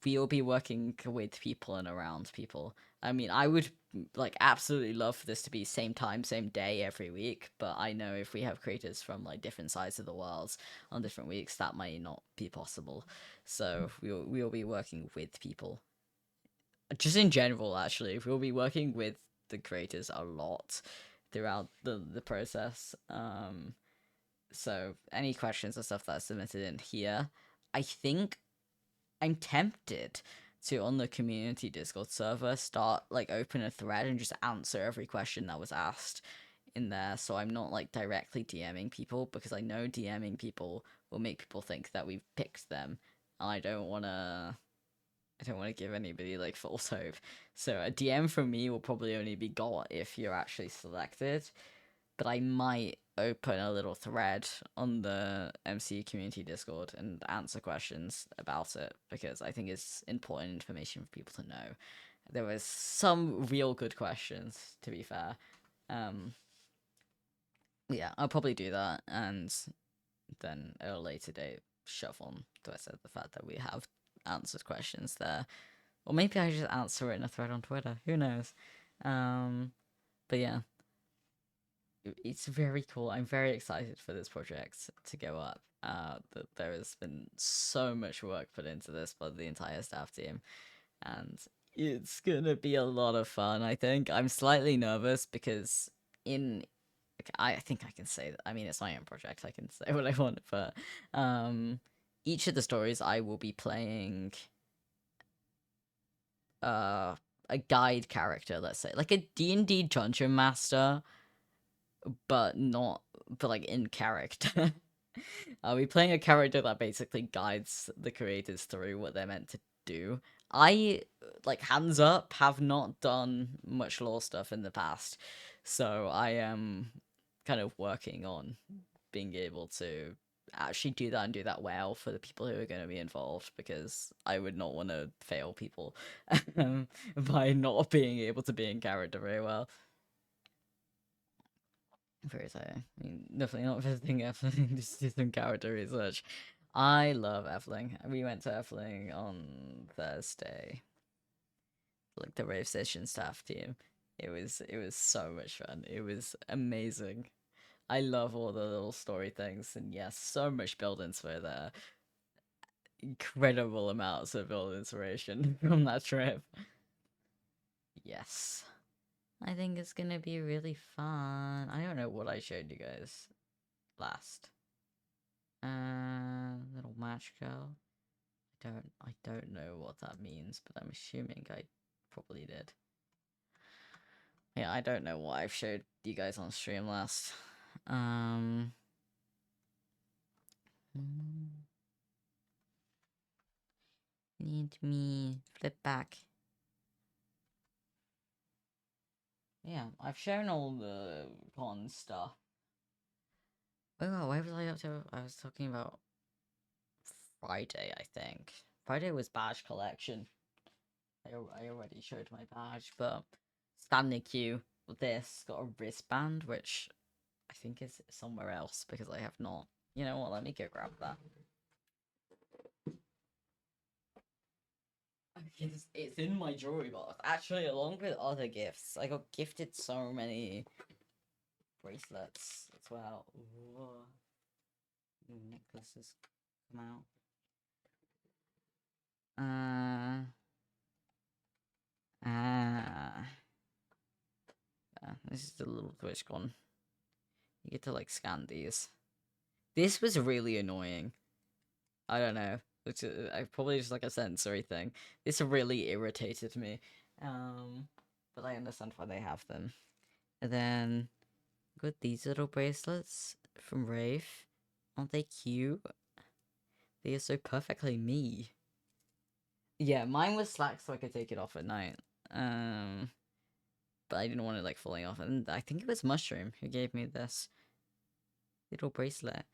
we'll be working with people and around people. I mean, I would like absolutely love for this to be same time, same day every week, but I know if we have creators from like different sides of the world on different weeks, that might not be possible. So we'll be working with people. Just in general, actually, we'll be working with the creators a lot throughout the process. So any questions or stuff that's submitted in here, I think I'm tempted to on the community Discord server start like open a thread and just answer every question that was asked in there, so I'm not like directly DMing people because I know DMing people will make people think that we've picked them. I don't want to give anybody like false hope. So a DM from me will probably only be got if you're actually selected, but I might open a little thread on the MC community Discord and answer questions about it because I think it's important information for people to know. There was some real good questions, to be fair. Yeah, I'll probably do that, and then at a later date shove on Twitter the fact that we have answered questions there. Or maybe I just answer it in a thread on Twitter. Who knows? But yeah, it's very cool. I'm very excited for this project to go up. There has been so much work put into this by the entire staff team, and it's gonna be a lot of fun. I think I'm slightly nervous because I think I can say that. I mean, it's my own project. I can say what I want, but each of the stories I will be playing a guide character, let's say, like a D&D dungeon master, but like in character. I'll be playing a character that basically guides the creators through what they're meant to do. I, like, hands up, have not done much lore stuff in the past, so I am kind of working on being able to actually do that and do that well for the people who are going to be involved, because I would not want to fail people by not being able to be in character very well. Very exciting. I mean, definitely not visiting Effling, just do some character research. I love Effling. We went to Effling on Thursday, like the Rave Station staff team. It was so much fun. It was amazing. I love all the little story things, and yes, so much build inspo there. Incredible amounts of build inspiration from that trip. Yes. I think it's gonna be really fun. I don't know what I showed you guys last. Little match girl. I don't know what that means, but I'm assuming I probably did. Yeah, I don't know what I've showed you guys on stream last. Need me flip back. Yeah, I've shown all the con stuff. Oh, where was I up to? I was talking about Friday, I think. Friday was badge collection. I already showed my badge, but standing queue with this got a wristband, which I think is somewhere else because I have not. You know what? Let me go grab that. It's in my jewelry box. Actually, along with other gifts, I got gifted so many bracelets as well. Ooh. New necklaces come out. This is the little Twitchcon. You get to like scan these. This was really annoying. I don't know. I probably just like a sensory thing. This really irritated me. But I understand why they have them. And then got these little bracelets from Rafe. Aren't they cute? They are so perfectly me. Yeah, mine was slack so I could take it off at night. But I didn't want it like falling off. And I think it was Mushroom who gave me this little bracelet.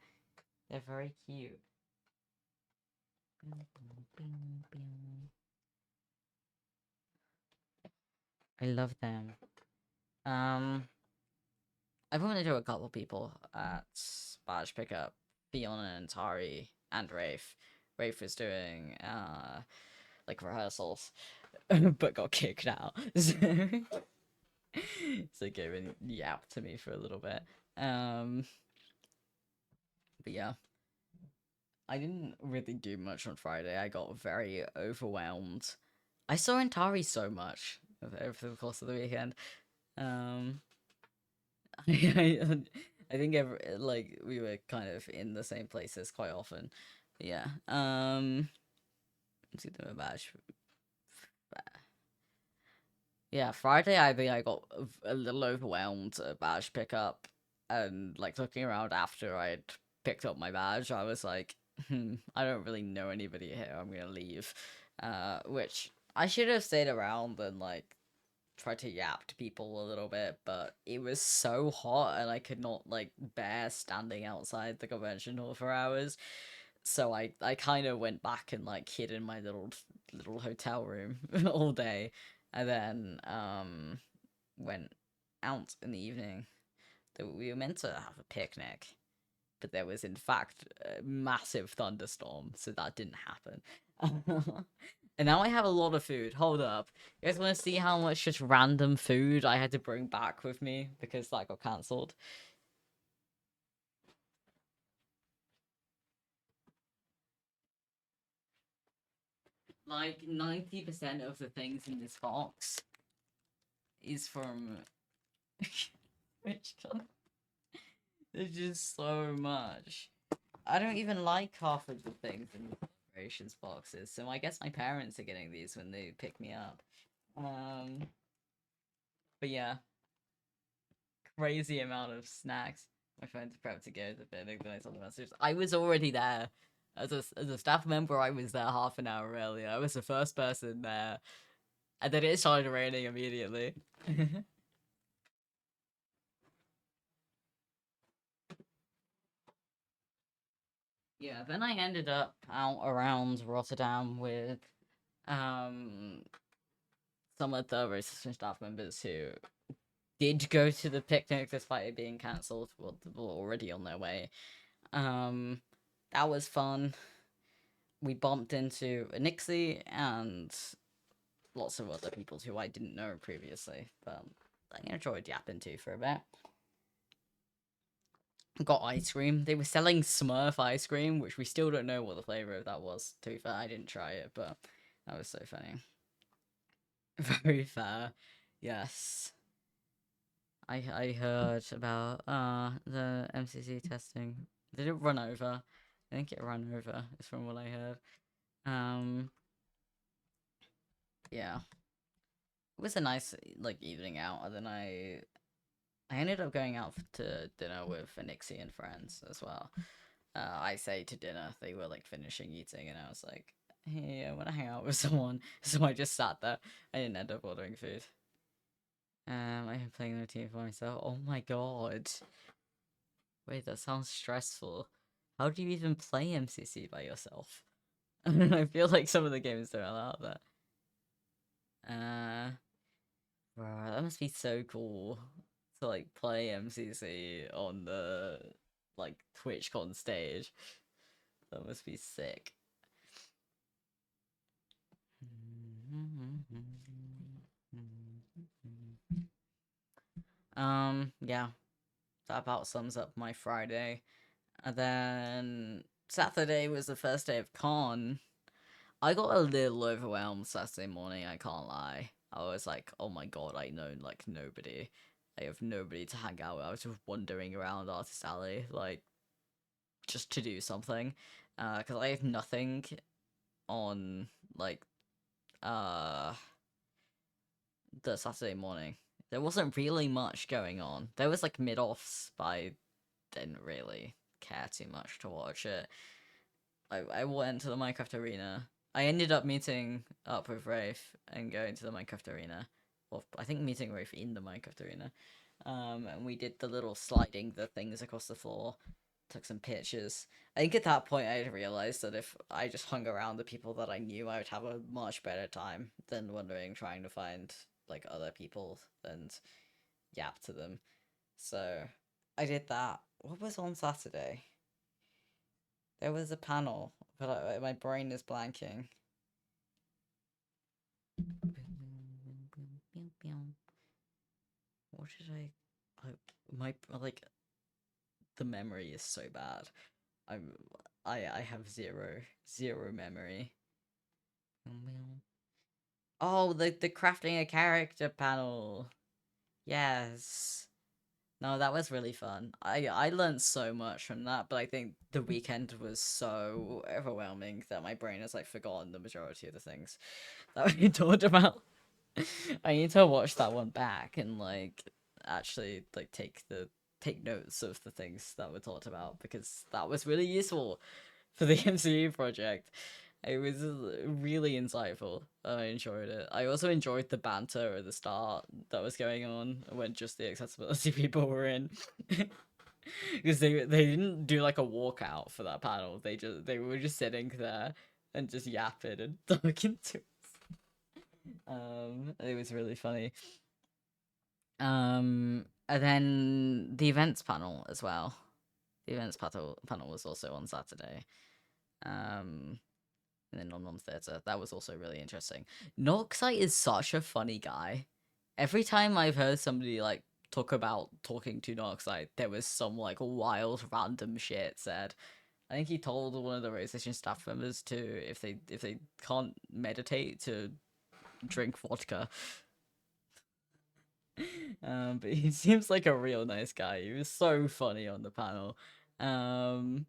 They're very cute. I love them. I've only to a couple people at badge pickup. Fiona and Tari and Rafe. Rafe was doing like rehearsals, but got kicked out. So gave a yap to me for a little bit. But yeah, I didn't really do much on Friday. I got very overwhelmed. I saw Antari so much over the course of the weekend. I think like we were kind of in the same places quite often. But yeah. Let's see the badge. Yeah, Friday I think I got a little overwhelmed at badge pickup, and like looking around after I'd picked up my badge, I was like, I don't really know anybody here. I'm gonna leave. Which I should have stayed around and like tried to yap to people a little bit, but it was so hot and I could not like bear standing outside the convention hall for hours. So I kind of went back and like hid in my little hotel room all day, and then went out in the evening. That we were meant to have a picnic, but there was in fact a massive thunderstorm, so that didn't happen. And now I have a lot of food. Hold up. You guys want to see how much just random food I had to bring back with me because that got cancelled? Like 90% of the things in this box is from Twitchcon. There's just so much. I don't even like half of the things in the preparations boxes, so I guess my parents are getting these when they pick me up. But yeah, crazy amount of snacks. My friend's prepped to go to bed. Then I saw the message. I was already there. As a staff member, I was there half an hour earlier. I was the first person there. And then it started raining immediately. Yeah, then I ended up out around Rotterdam with um some of the resistance staff members who did go to the picnic despite it being cancelled. Well, they were already on their way. That was fun. We bumped into Nixie and lots of other people who I didn't know previously, but I enjoyed yapping to for a bit. Got ice cream. They were selling Smurf ice cream, which we still don't know what the flavor of that was. To be fair, I didn't try it, but that was so funny. Very fair. Yes. I heard about the MCC testing. Did it run over? I think it ran over, is from what I heard. Yeah. It was a nice like evening out, and then I ended up going out to dinner with Nixie and friends as well. I say to dinner, they were like finishing eating, and I was like, "Hey, I want to hang out with someone," so I just sat there. I didn't end up ordering food. I am playing the team for myself. Oh my god! Wait, that sounds stressful. How do you even play MCC by yourself? I feel like some of the games don't allow that. Bro, that must be so cool to like play MCC on the like Twitchcon stage. That must be sick. Yeah, that about sums up my Friday. And then Saturday was the first day of con. I got a little overwhelmed Saturday morning, I can't lie. I was like, oh my god, I know like nobody. I have nobody to hang out with. I was just wandering around Artist Alley, like, just to do something. Because I have nothing on, like, uh, the Saturday morning. There wasn't really much going on. There was, like, mid-offs, but I didn't really care too much to watch it. I went to the Minecraft arena. I ended up meeting up with Rafe and going to the Minecraft arena. Well, I think meeting Rafe in the Minecraft arena. And we did the little sliding the things across the floor. Took some pictures. I think at that point I realized that if I just hung around the people that I knew, I would have a much better time than wandering trying to find like other people and yap to them. So I did that. What was on Saturday? There was a panel, but my brain is blanking. What did my like the memory is so bad. I have zero memory. Oh, the crafting a character panel. Yes. No, that was really fun. I learned so much from that, but I think the weekend was so overwhelming that my brain has like forgotten the majority of the things that we talked about. I need to watch that one back and like actually like take notes of the things that were talked about because that was really useful for the MCU project. It was really insightful. I enjoyed it. I also enjoyed the banter at the start that was going on when just the accessibility people were in. Because they didn't do like a walkout for that panel. They were just sitting there and just yapping and talking to it was really funny. And then the events panel as well. The events panel was also on Saturday. And then on Theatre, that was also really interesting. Noxite is such a funny guy. Every time I've heard somebody like talk about talking to Noxite, there was some like wild random shit said. I think he told one of the radio station staff members to if they can't meditate to drink vodka. But he seems like a real nice guy. He was so funny on the panel. I'm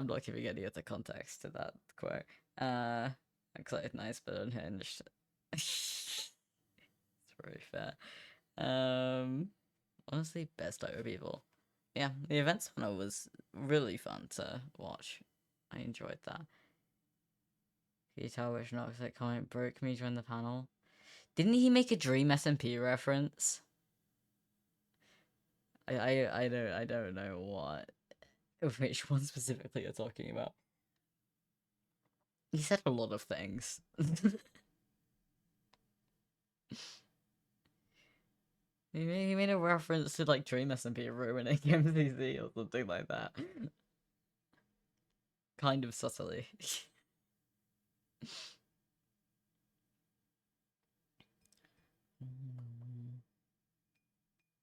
not giving any other context to that quote. Excited, nice, but unhinged. It's very fair. Honestly, best out of evil. Yeah, the events panel was really fun to watch. I enjoyed that. Can you tell which Noxic comment broke me during the panel? Didn't he make a Dream SMP reference? I don't know what which one specifically you're talking about. He said a lot of things. He made a reference to like Dream SMP ruining MCC or something like that. Kind of subtly.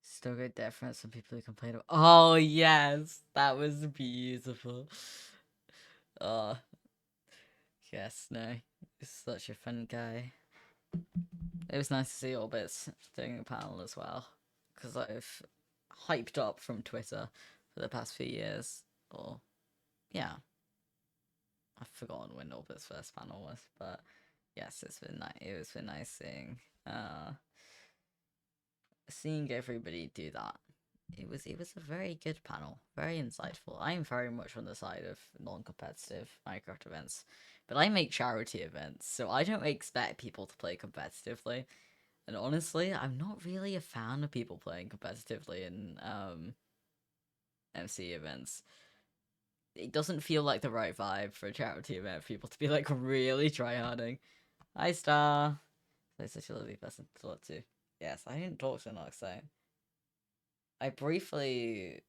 Still get deference from people who complain about. Oh yes, that was beautiful. Oh yes, no, he's such a fun guy. it was nice to see Orbits doing a panel as well, because I've hyped up from Twitter for the past few years. Or, yeah, I've forgotten when Orbit's first panel was, but yes, it's been nice. It was been nice seeing everybody do that. It was a very good panel, very insightful. I am very much on the side of non-competitive Minecraft events, but I make charity events, so I don't expect people to play competitively. And honestly, I'm not really a fan of people playing competitively in MC events. It doesn't feel like the right vibe for a charity event for people to be like really tryharding. Hi, Star. That's such a lovely person to talk to. Yes, I didn't talk to Nox though. I briefly,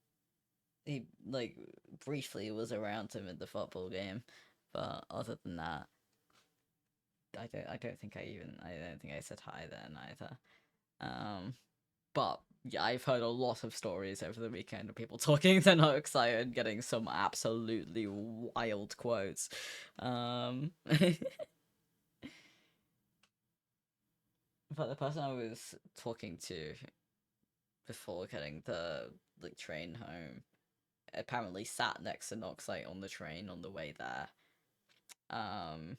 he like briefly was around him at the football game, but other than that, I don't think I said hi then either. But yeah, I've heard a lot of stories over the weekend of people talking to Nox and getting some absolutely wild quotes. But the person I was talking to before getting the train home apparently sat next to Noxite on the train on the way there, and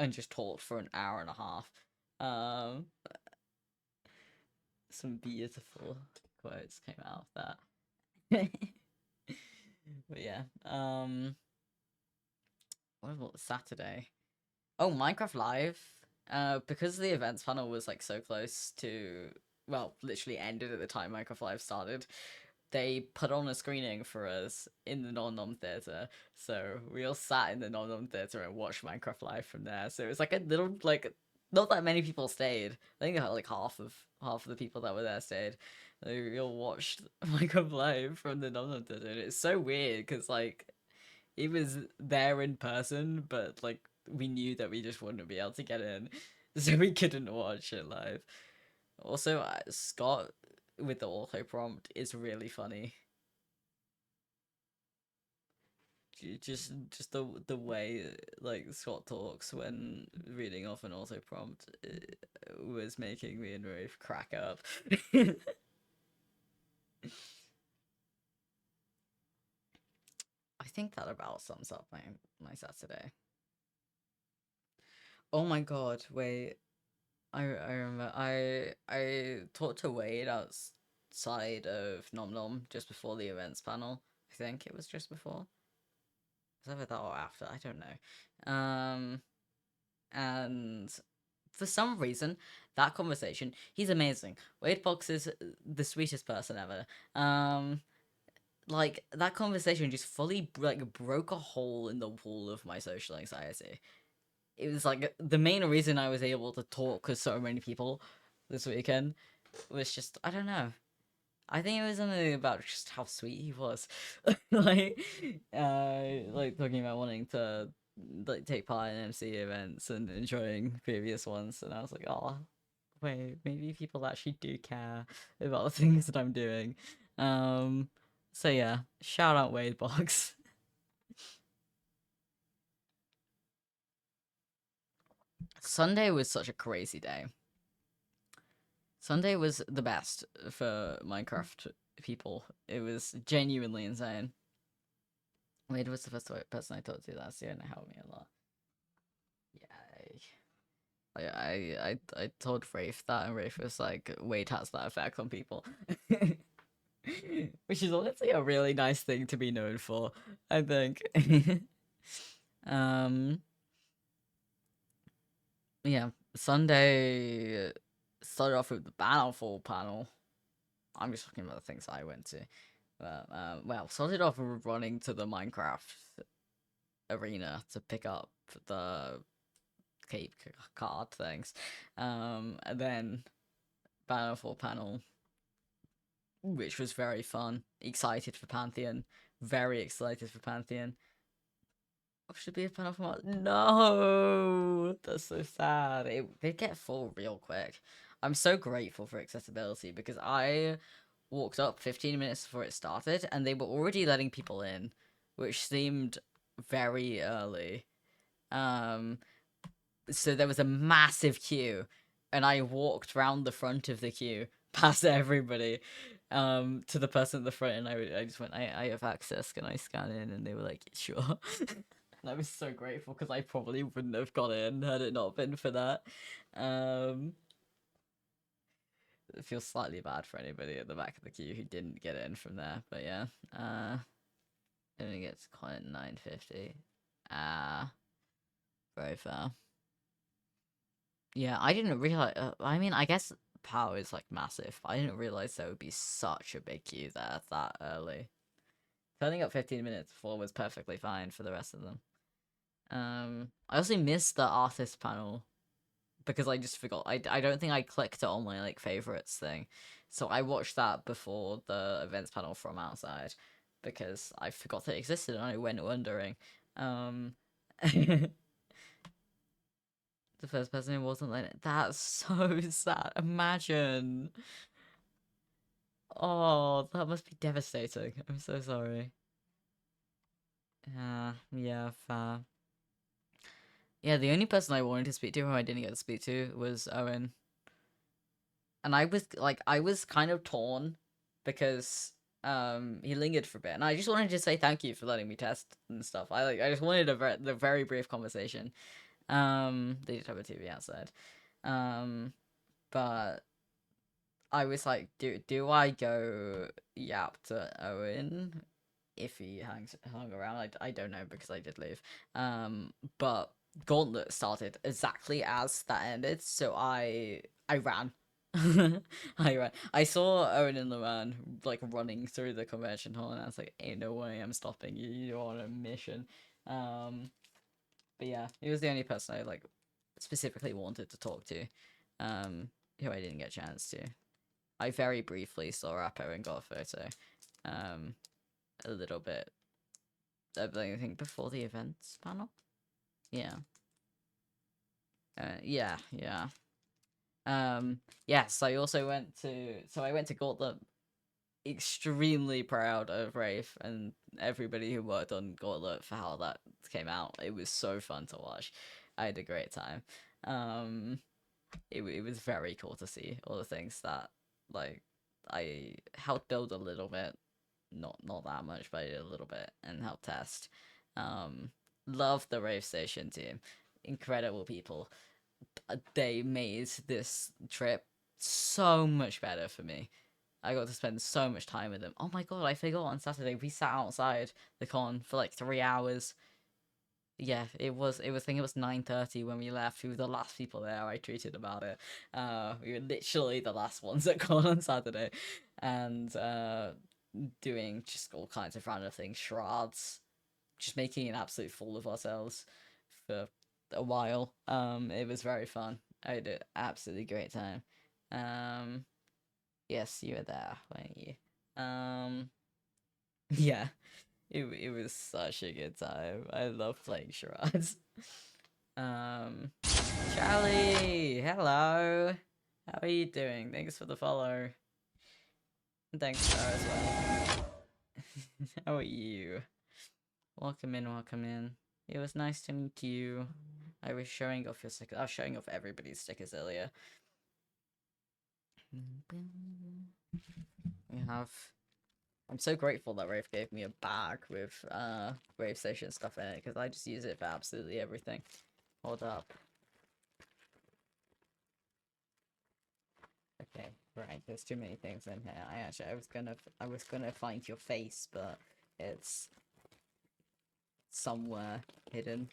just talked for an hour and a half. Some beautiful quotes came out of that. But yeah, what about Saturday? Oh, Minecraft Live. Because the events panel was like so close to, well, literally ended at the time Minecraft Live started. They put on a screening for us in the non-nom theater, so we all sat in the non-nom theater and watched Minecraft Live from there. So it was like a little like not that many people stayed. I think like half of the people that were there stayed. We all watched Minecraft Live from the non-nom theater, and it's so weird because like it was there in person, but like we knew that we just wouldn't be able to get in, so we couldn't watch it live. Also, Scott with the auto prompt is really funny. Just the way like Scott talks when reading off an auto prompt was making me and Rafe crack up. I think that about sums up my Saturday. Oh my god, wait. I remember I talked to Wade outside of Nom Nom just before the events panel. I think it was just before. Was either that or after? I don't know. And for some reason, that conversation, he's amazing. Wade Box is the sweetest person ever. Like that conversation just fully like broke a hole in the wall of my social anxiety. It was like the main reason I was able to talk with so many people this weekend was just I don't know. I think it was something about just how sweet he was, like talking about wanting to like take part in MC events and enjoying previous ones, and I was like, oh, wait, maybe people actually do care about the things that I'm doing. So yeah, shout out Wade Box. Sunday was such a crazy day. Sunday was the best for Minecraft people. It was genuinely insane. Wade was the first person I talked to last year, and it helped me a lot. Yeah, I told Rafe that, and Rafe was like, "Wade has that effect on people," which is honestly a really nice thing to be known for. I think. um, yeah, Sunday started off with the Battlefield panel. I'm just talking about the things I went to. Well, started off with running to the Minecraft arena to pick up the cape card things. And then Battlefield panel, which was very fun. Excited for Pantheon. Very excited for Pantheon. Oh, should be a panel for no, that's so sad. They get full real quick. I'm so grateful for accessibility because I walked up 15 minutes before it started and they were already letting people in, which seemed very early. Um, so there was a massive queue, and I walked round the front of the queue past everybody, to the person at the front, and I just went, I have access, can I scan in? And they were like, sure. And I was so grateful because I probably wouldn't have got in had it not been for that. Um, it feels slightly bad for anybody at the back of the queue who didn't get in from there, but yeah. It only gets quite at 9:50. Very fair. Yeah, I didn't realize. I mean, I guess power is like massive. But I didn't realize there would be such a big queue there that early. Turning up 15 minutes before was perfectly fine for the rest of them. I also missed the artist panel because I just forgot. I don't think I clicked it on my like favorites thing, so I watched that before the events panel from outside because I forgot it existed and I went wondering. Um, the first person who wasn't like that's so sad. Imagine. Oh, that must be devastating. I'm so sorry. Yeah, fair. Yeah, the only person I wanted to speak to who I didn't get to speak to was Owen. And I was kind of torn because he lingered for a bit and I just wanted to say thank you for letting me test and stuff. I just wanted the very brief conversation. They did have a TV outside. But I was like, do I go yap to Owen if he hung around? I don't know because I did leave. But Gauntlet started exactly as that ended, so I ran. I ran. I saw Owen and Luan like running through the convention hall, and I was like, "Ain't no way I'm stopping you. You're on a mission." But yeah, he was the only person I like specifically wanted to talk to, who I didn't get a chance to. I very briefly saw Rappo and got a photo, a little bit. I think before the events panel. Yeah. Yeah. Yes, I also went to. So I went to Gauntlet. Extremely proud of Rafe and everybody who worked on Gauntlet for how that came out. It was so fun to watch. I had a great time. It was very cool to see all the things that like I helped build a little bit, not that much, but a little bit, and help test. Love the Rave Station team, incredible people. They made this trip so much better for me. I got to spend so much time with them. Oh my god, I forgot on Saturday we sat outside the con for like 3 hours. Yeah, I think it was 9:30 when we left. We were the last people there. I tweeted about it. We were literally the last ones at con on Saturday. And doing just all kinds of random things, charades, just making an absolute fool of ourselves for a while. It was very fun. I had an absolutely great time. Yes, you were there, weren't you? Yeah, it was such a good time. I love playing charades. Um, Charlie, hello. How are you doing? Thanks for the follow. Thanks, Sarah, as well. How are you? Welcome in, welcome in. It was nice to meet you. I was showing off your stickers. I was showing off everybody's stickers earlier. We have. I'm so grateful that Rafe gave me a bag with Rave Station stuff in it because I just use it for absolutely everything. Hold up. Okay, right. There's too many things in here. I was gonna find your face, but it's somewhere hidden.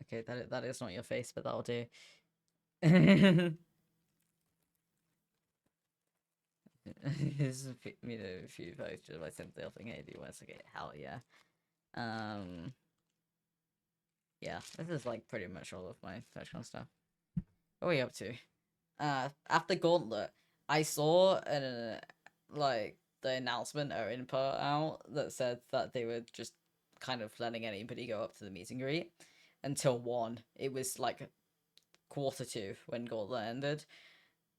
Okay, that is not your face, but that'll do. This is me a few posts of I sent the thing. Hey, do you want to get hell yeah? Yeah, this is like pretty much all of my Twitchcon stuff. What are we up to? After Gauntlet, I saw like the announcement or input out that said that they were just kind of letting anybody go up to the meet and greet until 1. It was like 1:45 when Gauntlet ended.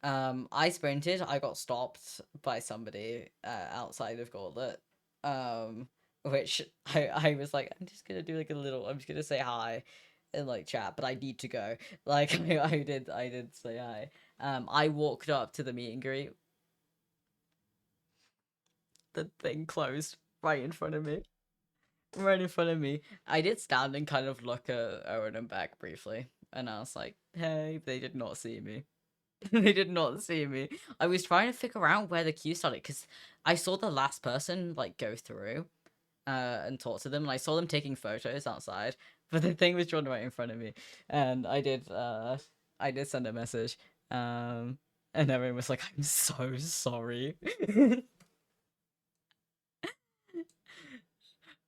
I sprinted. I got stopped by somebody outside of Gauntlet. Which I was like, I'm just gonna do like a little. I'm just gonna say hi, in like chat, but I need to go. Like I did say hi. I walked up to the meet and greet. The thing closed right in front of me. Right in front of me. I did stand and kind of look at Owen and Beck briefly, and I was like, "Hey," they did not see me. They did not see me. I was trying to figure out where the queue started because I saw the last person like go through, and talk to them, and I saw them taking photos outside, but the thing was drawn right in front of me, and I did send a message, and everyone was like, "I'm so sorry."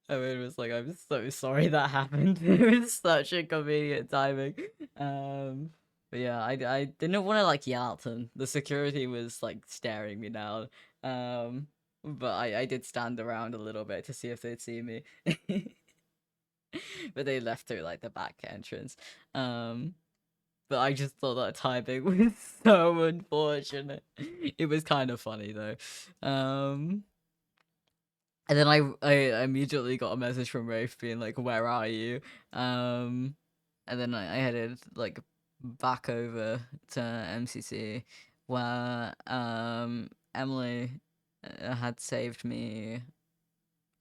Everyone was like, "I'm so sorry that happened." It was such inconvenient timing. But yeah, I didn't want to like yell at them. The security was like staring me down. But I did stand around a little bit to see if they'd see me. But they left through like the back entrance. But I just thought that timing was so unfortunate. It was kind of funny though. And then I immediately got a message from Rafe being like, "Where are you?" And then I headed like back over to MCC where Emily had saved me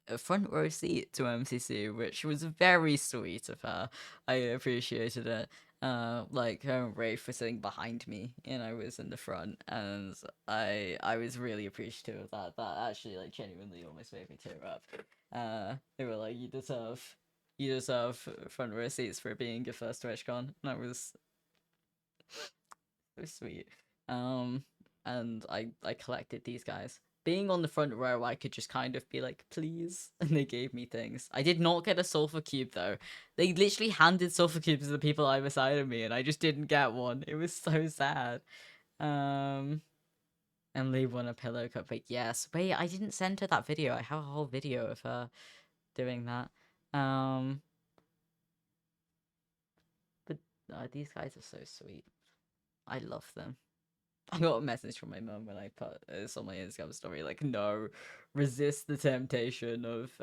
a front row seat to MCC, which was very sweet of her. I appreciated it. Like her and Rafe were sitting behind me, and I was in the front, and I was really appreciative of that. That actually like genuinely almost made me tear up. They were like, you deserve front row seats for being your first Twitchcon," and that was so sweet. And I collected these guys. Being on the front row, I could just kind of be like, "Please," and they gave me things. I did not get a sulfur cube though. They literally handed sulfur cubes to the people either side of me, and I just didn't get one. It was so sad. Um, and Lee won a pillow cup. But yes, wait, I didn't send her that video. I have a whole video of her doing that. But these guys are so sweet. I love them. I got a message from my mum when I put this on my Instagram story, like, "No, resist the temptation of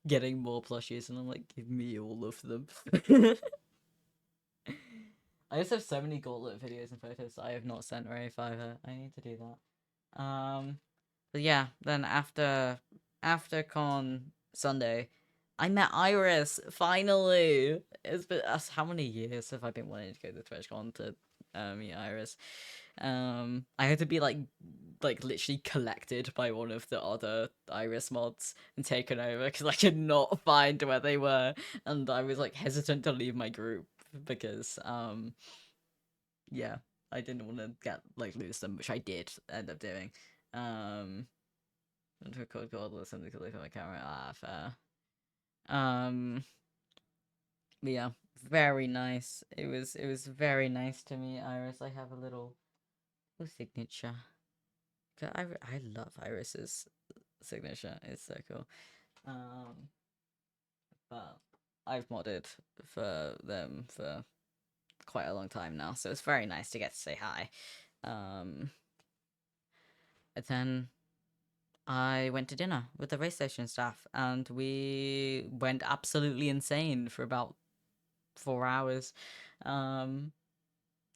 getting more plushies," and I'm like, "Give me all of them." I just have so many gauntlet videos and photos that I have not sent Ray either. I need to do that. But yeah, then after con Sunday, I met Iris finally. It's been how many years have I been wanting to go to TwitchCon to meet Iris? I had to be like literally collected by one of the other Iris mods and taken over because I could not find where they were, and I was like hesitant to leave my group because yeah, I didn't want to get like lose them, which I did end up doing. To record cordless something to leave on my camera. Fair. But yeah, very nice. It was very nice to meet Iris. I have a little signature. I love Iris's signature. It's so cool. But I've modded for them for quite a long time now, so it's very nice to get to say hi. And then I went to dinner with the race station staff, and we went absolutely insane for about 4 hours.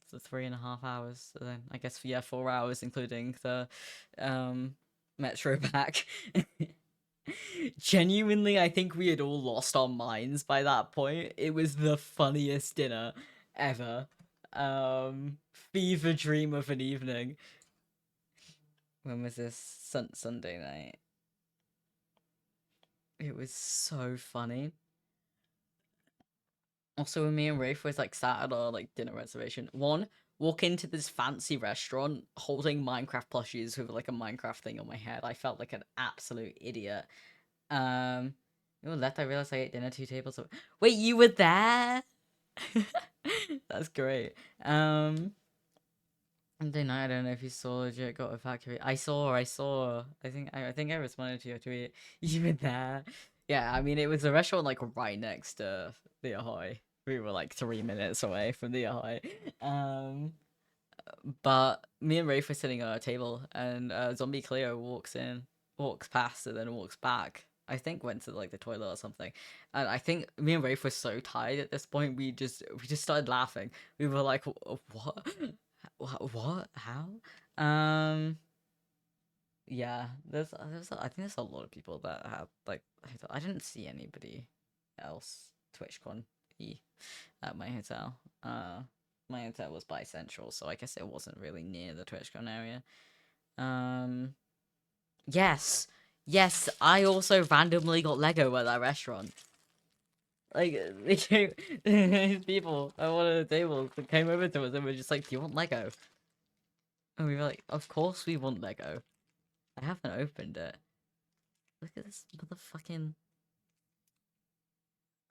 For 3.5 hours. So then I guess 4 hours, including the metro back. Genuinely, I think we had all lost our minds by that point. It was the funniest dinner ever. Fever dream of an evening. When was this? Sunday night. It was so funny. Also, when me and Rafe was like sat at our like dinner reservation, walk into this fancy restaurant holding Minecraft plushies with like a Minecraft thing on my head. I felt like an absolute idiot. Left. I realized I ate dinner 2 tables. So wait, you were there? That's great. And then I don't know if you saw Legit got evacuated. I saw. I think I responded to your tweet. You were there. Yeah, I mean it was a restaurant like right next to the Ahoy. We were like 3 minutes away from the Ahoy. But me and Rafe were sitting at a table, and Zombie Cleo walks past, and then walks back I think went to like the toilet or something, and I think me and Rafe were so tired at this point. We just started laughing. We were like, What? What? How?" Um, yeah. I think there's a lot of people that have like I didn't see anybody else TwitchCon at my hotel. My hotel was by Central, so I guess it wasn't really near the TwitchCon area. Um, yes, yes. I also randomly got Lego at that restaurant. Like they came, these people at one of the tables that came over to us and were just like, "Do you want Lego?" And we were like, "Of course we want Lego." I haven't opened it. Look at this motherfucking.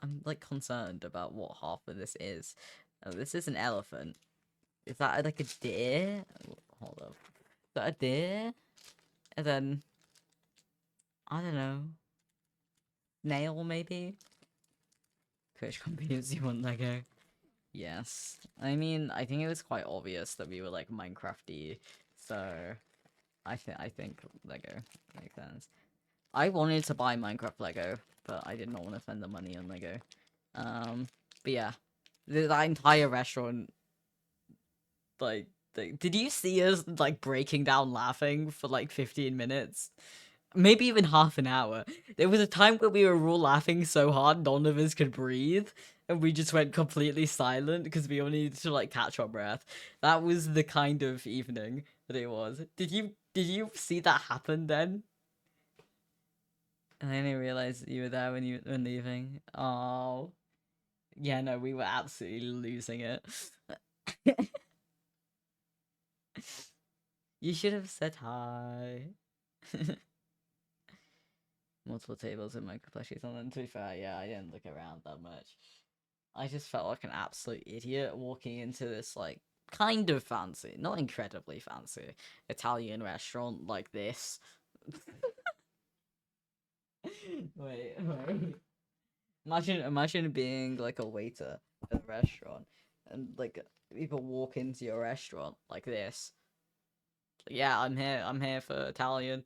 I'm like concerned about what half of this is. Oh, this is an elephant. Is that like a deer? Hold up. Is that a deer? And then I don't know. Nail maybe? Coach computers you want Lego? Yes. I mean, I think it was quite obvious that we were like Minecrafty, so I think Lego makes sense. I wanted to buy Minecraft Lego, but I did not want to spend the money on Lego. But yeah, that entire restaurant, like, did you see us like breaking down laughing for like 15 minutes? Maybe even half an hour. There was a time where we were all laughing so hard none of us could breathe, and we just went completely silent because we all needed to like catch our breath. That was the kind of evening that it was. Did you see that happen then? And I didn't realize that you were there when you were leaving. Oh, yeah, no, we were absolutely losing it. You should have said hi. Multiple tables with Minecraft plushies on them. To be fair, yeah, I didn't look around that much. I just felt like an absolute idiot walking into this, like, kind of fancy, not incredibly fancy, Italian restaurant like this. Wait. Imagine being like a waiter at a restaurant and like people walk into your restaurant like this. Yeah, I'm here for Italian.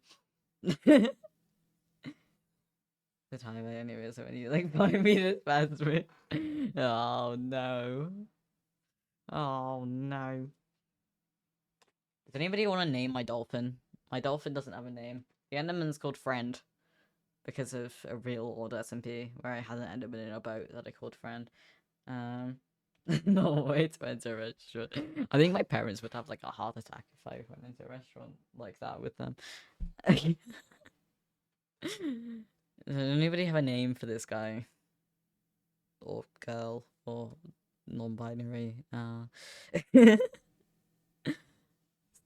The time I only was when you like 5 minutes past me. Oh no. Oh no. Does anybody want to name my dolphin? My dolphin doesn't have a name. The Enderman's called Friend because of a real old SMP where I had an Enderman in a boat that I called Friend. Um, no way to enter a restaurant. I think my parents would have like a heart attack if I went into a restaurant like that with them. Does anybody have a name for this guy? Or girl? Or non-binary?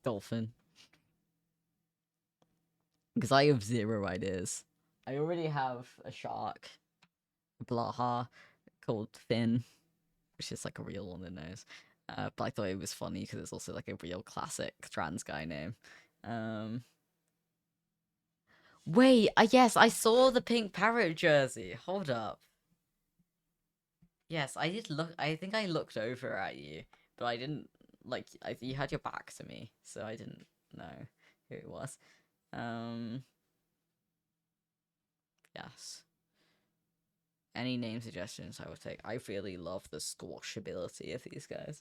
Dolphin. Because I have zero ideas. I already have a shark, Blaha, called Finn, which is like a real on the nose. But I thought it was funny because it's also like a real classic trans guy name. Wait, yes, I saw the pink parrot jersey. Hold up. Yes, I did look. I think I looked over at you, but I didn't like. You had your back to me, so I didn't know who it was. Yes. Any name suggestions I would take. I really love the squashability of these guys.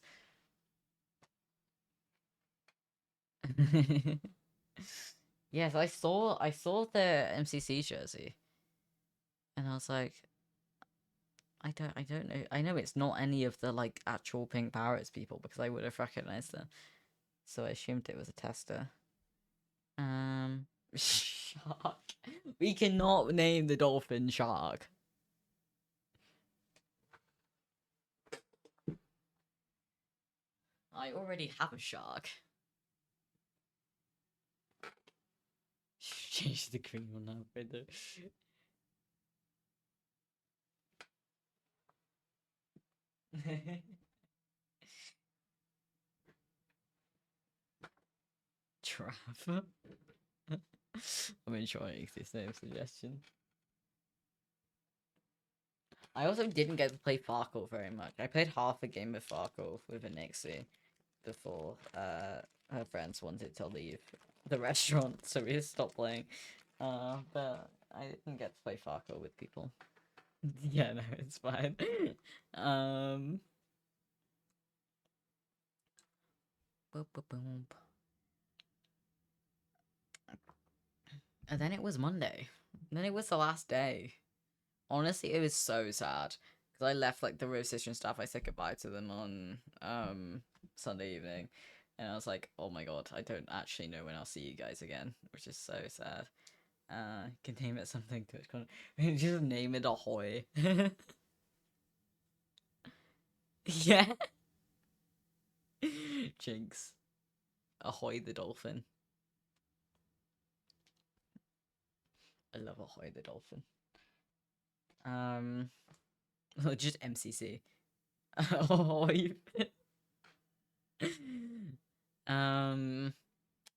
Yes, I saw the MCC jersey, and I was like, I don't know. I know it's not any of the like actual Pink Parrots people because I would have recognized them. So I assumed it was a tester. Shark. We cannot name the dolphin Shark. I already have a shark. Change the green one now, brother. Trav. I'm enjoying this name suggestion. I also didn't get to play Farkle very much. I played half a game of Farkle with Anixie before her friends wanted to leave the restaurant, so we just stopped playing. But I didn't get to play Farco with people. Yeah, no, it's fine. um. Boop, boop, boop. And then it was Monday. And then it was the last day. Honestly, it was so sad because I left like the Rose Sister and stuff. I said goodbye to them on Sunday evening, and I was like, oh my god, I don't actually know when I'll see you guys again, which is so sad. Can name it something Twitchcon. Just name it Ahoy. Yeah. Jinx. Ahoy the dolphin. I love Ahoy the dolphin. Just MCC. Ahoy.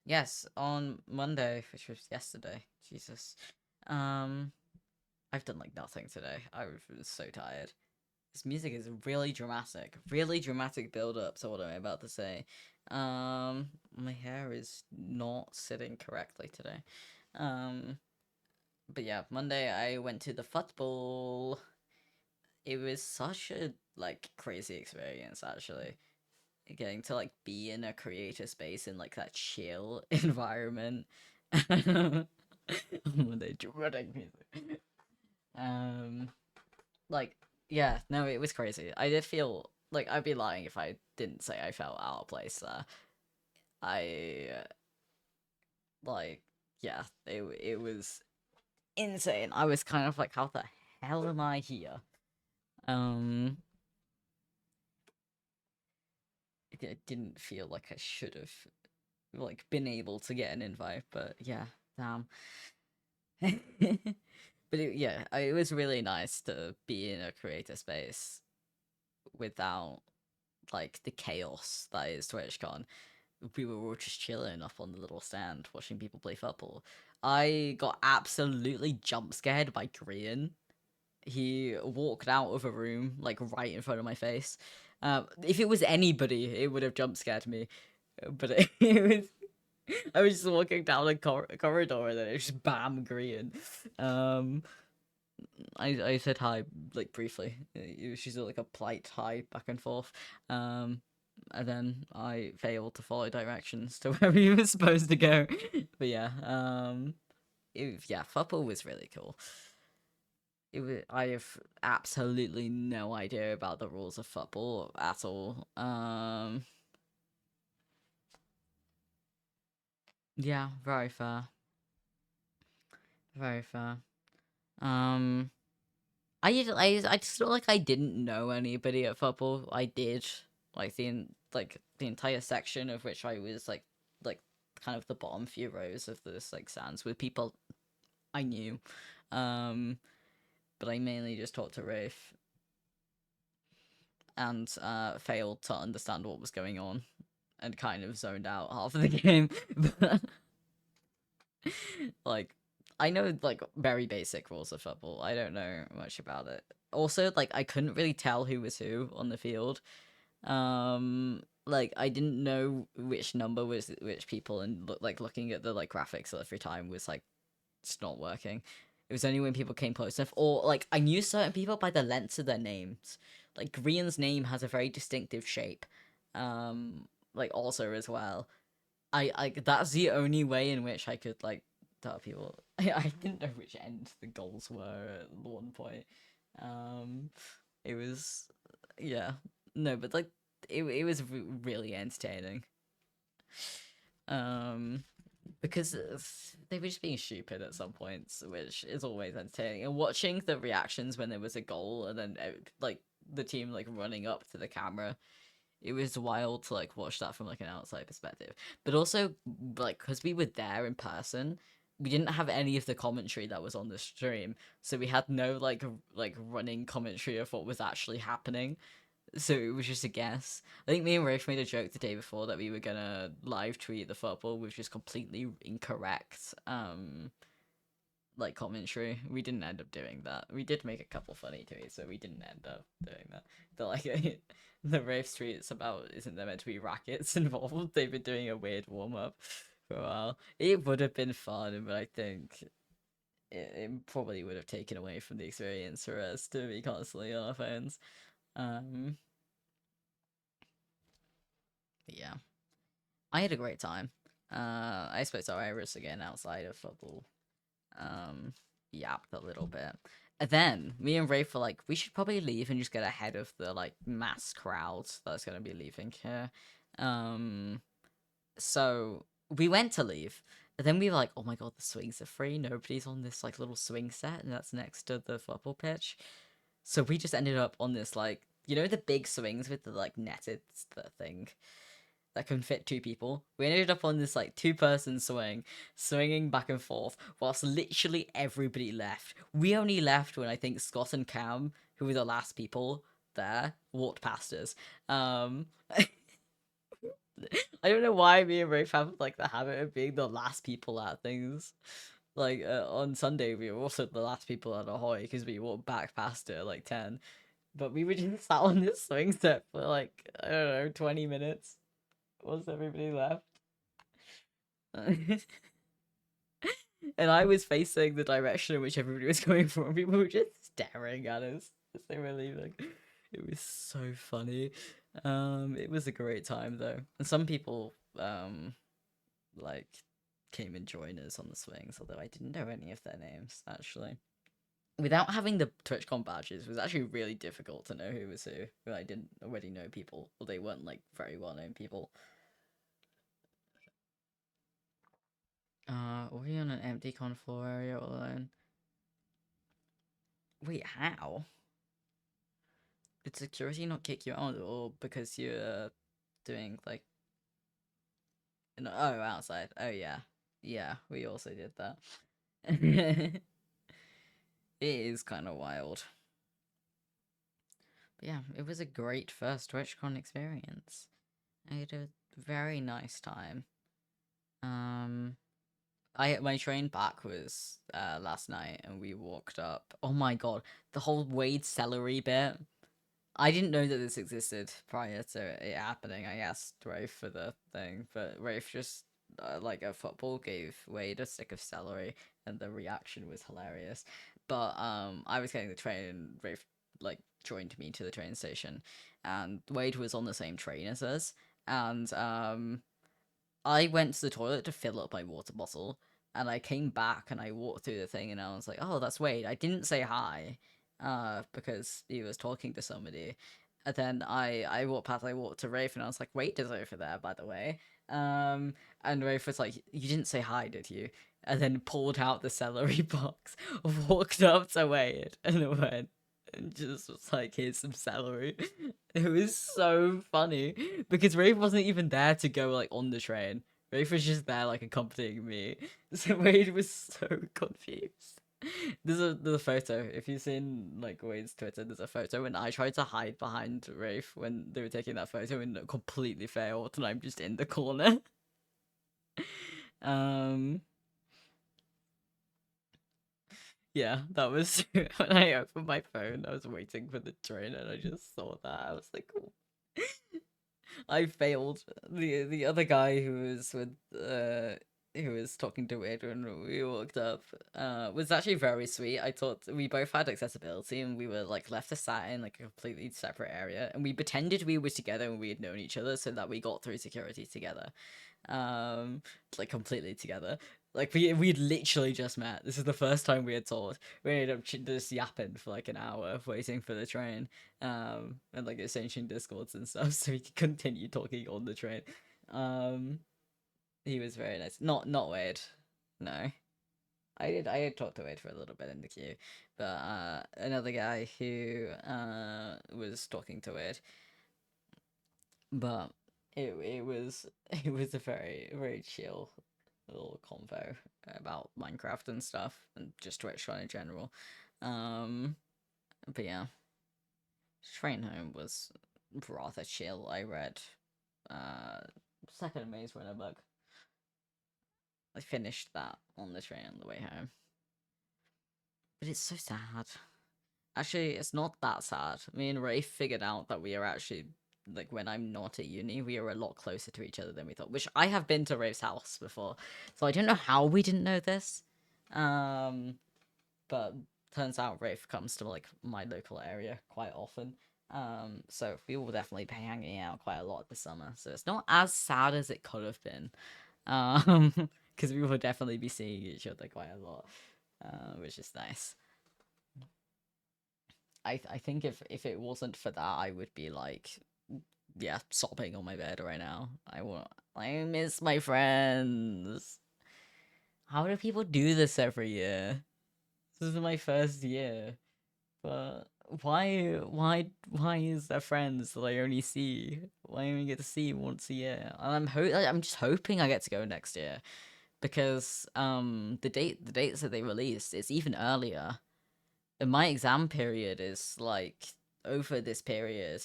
Yes, on Monday, which was yesterday. Jesus. I've done like nothing today. I was so tired. This music is really dramatic build up to what I'm about to say. My hair is not sitting correctly today. But yeah, Monday I went to the football. It was such a like crazy experience actually. Getting to like be in a creator space in like that chill environment. Monday dramatic music. Like yeah, no, it was crazy. I did feel like I'd be lying if I didn't say I felt out of place there. I like yeah, it was insane. I was kind of like, how the hell am I here? It didn't feel like I should have like been able to get an invite, but yeah, damn. But yeah, it was really nice to be in a creator space without like the chaos that is TwitchCon. We were all just chilling up on the little stand watching people play football. I got absolutely jump scared by Grian. He walked out of a room like right in front of my face. If it was anybody, it would have jump scared me. But it was I was just walking down a corridor and then it was just bam Grian. I said hi like briefly. It was just like a polite hi back and forth. And then I failed to follow directions to where we were supposed to go. But yeah, yeah, football was really cool. I have absolutely no idea about the rules of football at all. Yeah, very fair. Very fair. Um, I just feel like I didn't know anybody at football. I did like the entire section of which I was like kind of the bottom few rows of this like stands with people I knew. But I mainly just talked to Rafe and failed to understand what was going on and kind of zoned out half of the game. Like I know like very basic rules of football. I don't know much about it. Also, like I couldn't really tell who was who on the field. Like I didn't know which number was which people, and like looking at the like graphics every time was like it's not working. It was only when people came close enough, or like I knew certain people by the lengths of their names. Like Grian's name has a very distinctive shape. Like also as well. I that's the only way in which I could like tell people. I didn't know which end the goals were at one point. It was yeah no, but like it was really entertaining. Because they were just being stupid at some points, which is always entertaining. And watching the reactions when there was a goal, and then like the team like running up to the camera, it was wild to like watch that from like an outside perspective. But also like because we were there in person, we didn't have any of the commentary that was on the stream, so we had no like running commentary of what was actually happening. So it was just a guess. I think me and Rafe made a joke the day before that we were gonna live tweet the football with just completely incorrect like commentary. We didn't end up doing that. We did make a couple funny tweets, but we didn't end up doing that. The like the Rafe tweets about isn't there meant to be rackets involved? They've been doing a weird warm up for a while. It would have been fun, but I think it probably would have taken away from the experience for us to be constantly on our phones. Yeah, I had a great time. I spoke to Iris again outside of football. Yapped a little bit. And then me and Rafe were like, we should probably leave and just get ahead of the like mass crowds that's gonna be leaving here. So we went to leave, and then we were like, oh my god, the swings are free. Nobody's on this like little swing set, and that's next to the football pitch. So we just ended up on this like, you know, the big swings with the like netted thing that can fit two people. We ended up on this like two-person swing, swinging back and forth, whilst literally everybody left. We only left when I think Scott and Cam, who were the last people there, walked past us. I don't know why me and Rafe have like the habit of being the last people at things. Like on Sunday, we were also the last people at Ahoy because we walked back past it at like 10. But we were just sat on this swing set for like, I don't know, 20 minutes once everybody left. And I was facing the direction in which everybody was going from. People were just staring at us as they were leaving. It was so funny. It was a great time though, and some people like came and joined us on the swings, although I didn't know any of their names actually. Without having the TwitchCon badges, it was actually really difficult to know who was who I didn't already know people, or they weren't like very well known people. Were we on an empty con floor area all alone? Wait, how? Did security not kick you out, or because you're doing like? No, oh, outside. Oh yeah, yeah. We also did that. It is kind of wild. But yeah, it was a great first TwitchCon experience. I had a very nice time. My train back was last night, and we walked up. Oh my god, the whole Wade celery bit. I didn't know that this existed prior to it happening. I asked Rafe for the thing, but Rafe just like a football gave Wade a stick of celery, and the reaction was hilarious. But I was getting the train, and Rafe like joined me to the train station, and Wade was on the same train as us, and I went to the toilet to fill up my water bottle, and I came back and I walked through the thing, and I was like, "Oh, that's Wade." I didn't say hi, because he was talking to somebody. And then I walked past, I walked to Rafe, and I was like, "Wade is over there, by the way." And Rafe was like, "You didn't say hi, did you?" And then pulled out the celery box, walked up to Wade, and went, and just was like, here's some celery. It was so funny because Rafe wasn't even there to go like on the train. Rafe was just there like accompanying me. So Wade was so confused. There's a photo. If you've seen like Wade's Twitter, there's a photo and I tried to hide behind Rafe when they were taking that photo and it completely failed and I'm just in the corner. um Yeah, that was when I opened my phone. I was waiting for the train, and I just saw that. I was like, oh. I failed. The other guy who was talking to Ed when we walked up was actually very sweet. I thought we both had accessibility, and we were like left to sat in like a completely separate area, and we pretended we were together and we had known each other, so that we got through security together, like completely together. Like we'd literally just met. This is the first time we had talked. We ended up just yapping for like an hour, waiting for the train, and like exchanging discords and stuff, so we could continue talking on the train. Um, he was very nice. Not Wade, no. I did talk to Wade for a little bit in the queue, but another guy who was talking to Wade, but it was it was a very chill little convo about Minecraft and stuff, and just Twitch in general. But yeah, train home was rather chill. I read Second Maze Runner book. I finished that on the train on the way home. But it's so sad. Actually, it's not that sad. Me and Ray figured out that we are actually, like, when I'm not at uni, we are a lot closer to each other than we thought. Which I have been to Ray's house before, so I don't know how we didn't know this. but turns out Rafe comes to like my local area quite often. So we will definitely be hanging out quite a lot this summer. So it's not as sad as it could have been. Because we will definitely be seeing each other quite a lot, which is nice. I think if it wasn't for that, I would be like, yeah, sobbing on my bed right now. I miss my friends. How do people do this every year? This is my first year, but why is there friends that I only see? Why I only get to see once a year? And I'm just hoping I get to go next year because the dates that they released is even earlier. And my exam period is like over this period.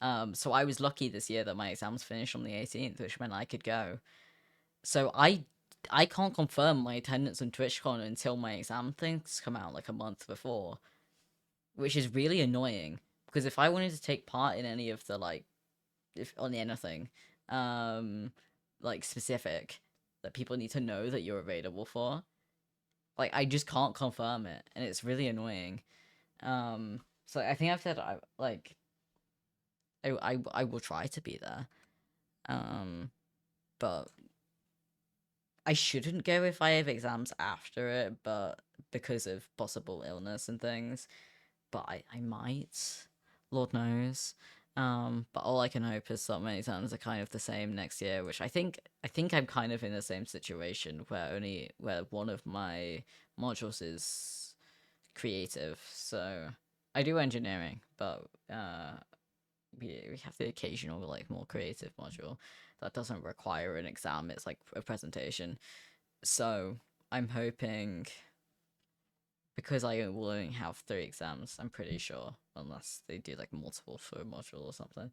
So I was lucky this year that my exams finished on the 18th, which meant I could go. So I can't confirm my attendance on TwitchCon until my exam things come out like a month before, which is really annoying because if I wanted to take part in any of the like if on anything like specific that people need to know that you're available for, like I just can't confirm it and it's really annoying. So I think I've said I will try to be there. But I shouldn't go if I have exams after it, but because of possible illness and things. But I might. Lord knows. But all I can hope is that my exams are kind of the same next year, which I think I'm kind of in the same situation where one of my modules is creative. So I do engineering, but we have the occasional like more creative module that doesn't require an exam. It's like a presentation. So I'm hoping because I will only have 3 exams, I'm pretty sure, unless they do like multiple for a module or something.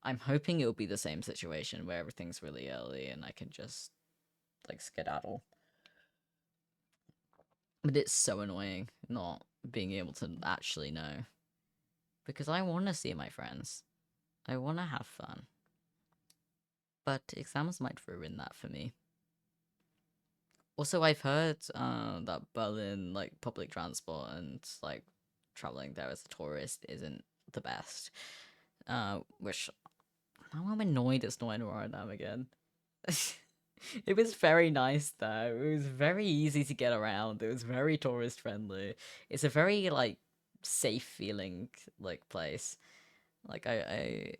I'm hoping it'll be the same situation where everything's really early and I can just like skedaddle. But it's so annoying not being able to actually know. Because I want to see my friends. I want to have fun. But exams might ruin that for me. Also, I've heard that Berlin, like public transport and like traveling there as a tourist isn't the best. Which now I'm annoyed it's not in Rotterdam again. It was very nice though. It was very easy to get around. It was very tourist friendly. It's a very like safe feeling like place. Like I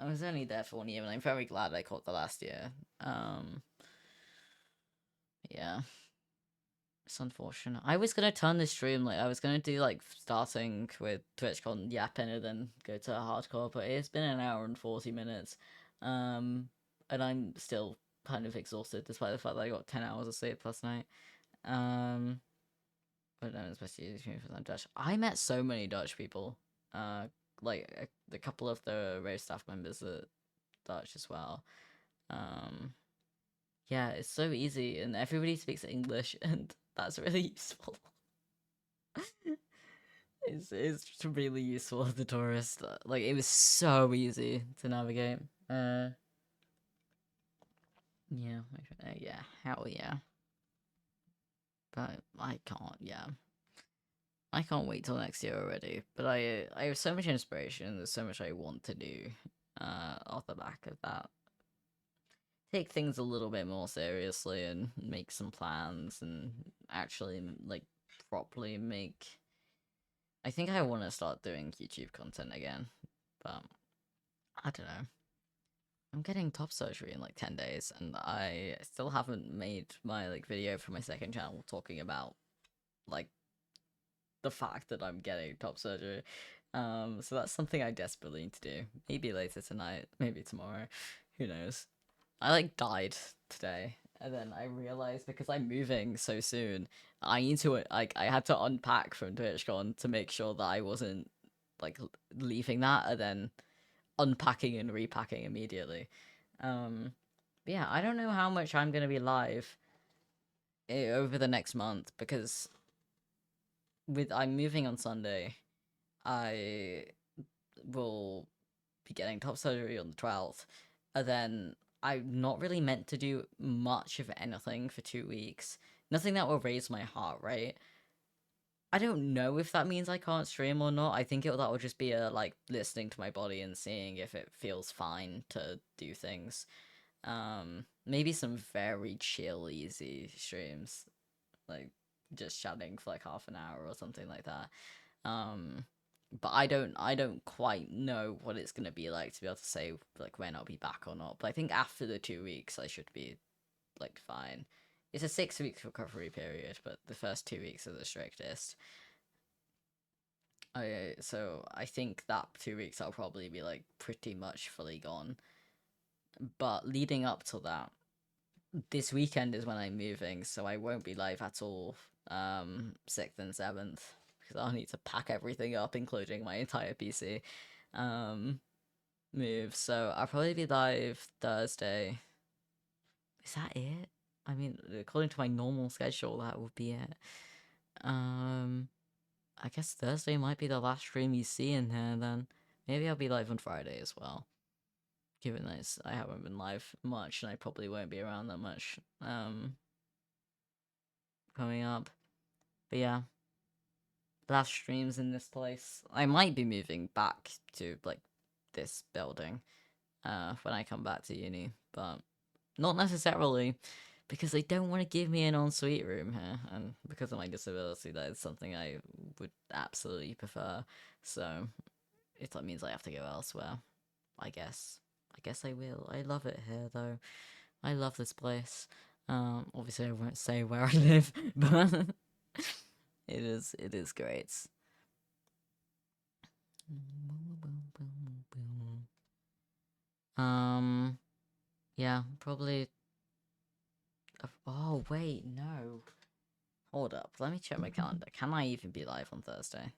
was only there for 1 year, and I'm very glad I caught the last year. Yeah, it's unfortunate. I was gonna turn the stream like I was gonna do like starting with TwitchCon Yapping and then go to hardcore, but it's been an hour and 40 minutes, and I'm still kind of exhausted despite the fact that I got 10 hours of sleep last night. But no, especially for Dutch. I met so many Dutch people. Like a couple of the race staff members are Dutch as well. Um, yeah, it's so easy, and everybody speaks English, and that's really useful. It's really useful as a tourist. Like it was so easy to navigate. Yeah, yeah, hell yeah. But I can't. Yeah, I can't wait till next year already. But I have so much inspiration. There's so much I want to do. Off the back of that, take things a little bit more seriously and make some plans and actually like properly make. I think I want to start doing YouTube content again, but I don't know. I'm getting top surgery in like 10 days and I still haven't made my like video for my second channel talking about like the fact that I'm getting top surgery. So that's something I desperately need to do. Maybe later tonight, maybe tomorrow. Who knows? I like died today, and then I realized because I'm moving so soon, I need to like I had to unpack from TwitchCon to make sure that I wasn't like leaving that and then unpacking and repacking immediately. Yeah, I don't know how much I'm gonna be live over the next month because with I'm moving on Sunday. I will be getting top surgery on the 12th, and then I'm not really meant to do much of anything for 2 weeks. Nothing that will raise my heart rate. I don't know if that means I can't stream or not. I think that will just be a like listening to my body and seeing if it feels fine to do things. Maybe some very chill, easy streams, like just chatting for like half an hour or something like that. Um, but I don't quite know what it's gonna be like to be able to say like when I'll be back or not. But I think after the 2 weeks, I should be like fine. It's a 6 week recovery period, but the first 2 weeks are the strictest. So I think that 2 weeks I'll probably be like pretty much fully gone. But leading up to that, this weekend is when I'm moving, so I won't be live at all. 6th and 7th, because I'll need to pack everything up, including my entire PC. Um, Move. So I'll probably be live Thursday. Is that it? I mean, according to my normal schedule, that would be it. I guess Thursday might be the last stream you see in here. Then maybe I'll be live on Friday as well. Given that I haven't been live much, and I probably won't be around that much. Coming up, but yeah, last streams in this place. I might be moving back to like this building, when I come back to uni, but not necessarily because they don't want to give me an ensuite room here, and because of my disability, that is something I would absolutely prefer. So if that means I have to go elsewhere, I guess. I guess I will. I love it here, though. I love this place. Obviously, I won't say where I live, but it is great. Yeah, probably. Oh wait, no. Hold up. Let me check my calendar. Can I even be live on Thursday?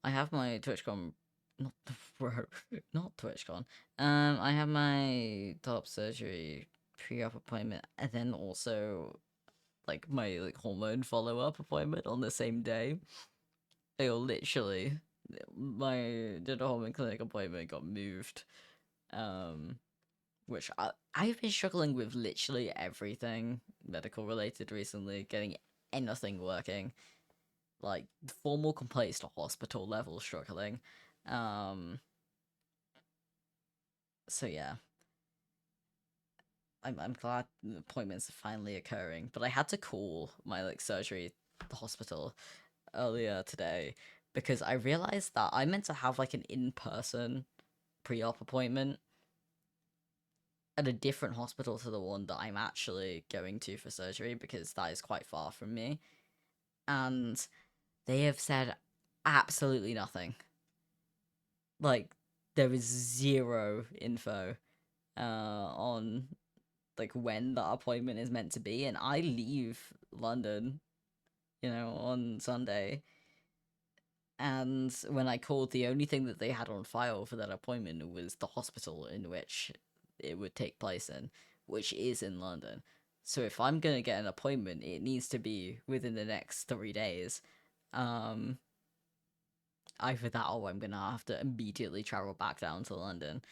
I have my Twitchcon, not bro, not Twitchcon. I have my top surgery pre-op appointment, and then also like my like hormone follow-up appointment on the same day. They literally, my dental hormone clinic appointment got moved. Which I've been struggling with literally everything medical related recently, getting anything working. Like formal complaints to hospital level struggling. Um so yeah. I'm glad the appointments are finally occurring. But I had to call my like surgery hospital earlier today because I realized that I meant to have like an in-person pre-op appointment at a different hospital to the one that I'm actually going to for surgery because that is quite far from me. And they have said absolutely nothing. Like, there is zero info on like when that appointment is meant to be, and I leave London, on Sunday. And when I called, the only thing that they had on file for that appointment was the hospital in which it would take place in, which is in London. So if I'm gonna get an appointment, it needs to be within the next 3 days. Um, Either that or I'm gonna have to immediately travel back down to London,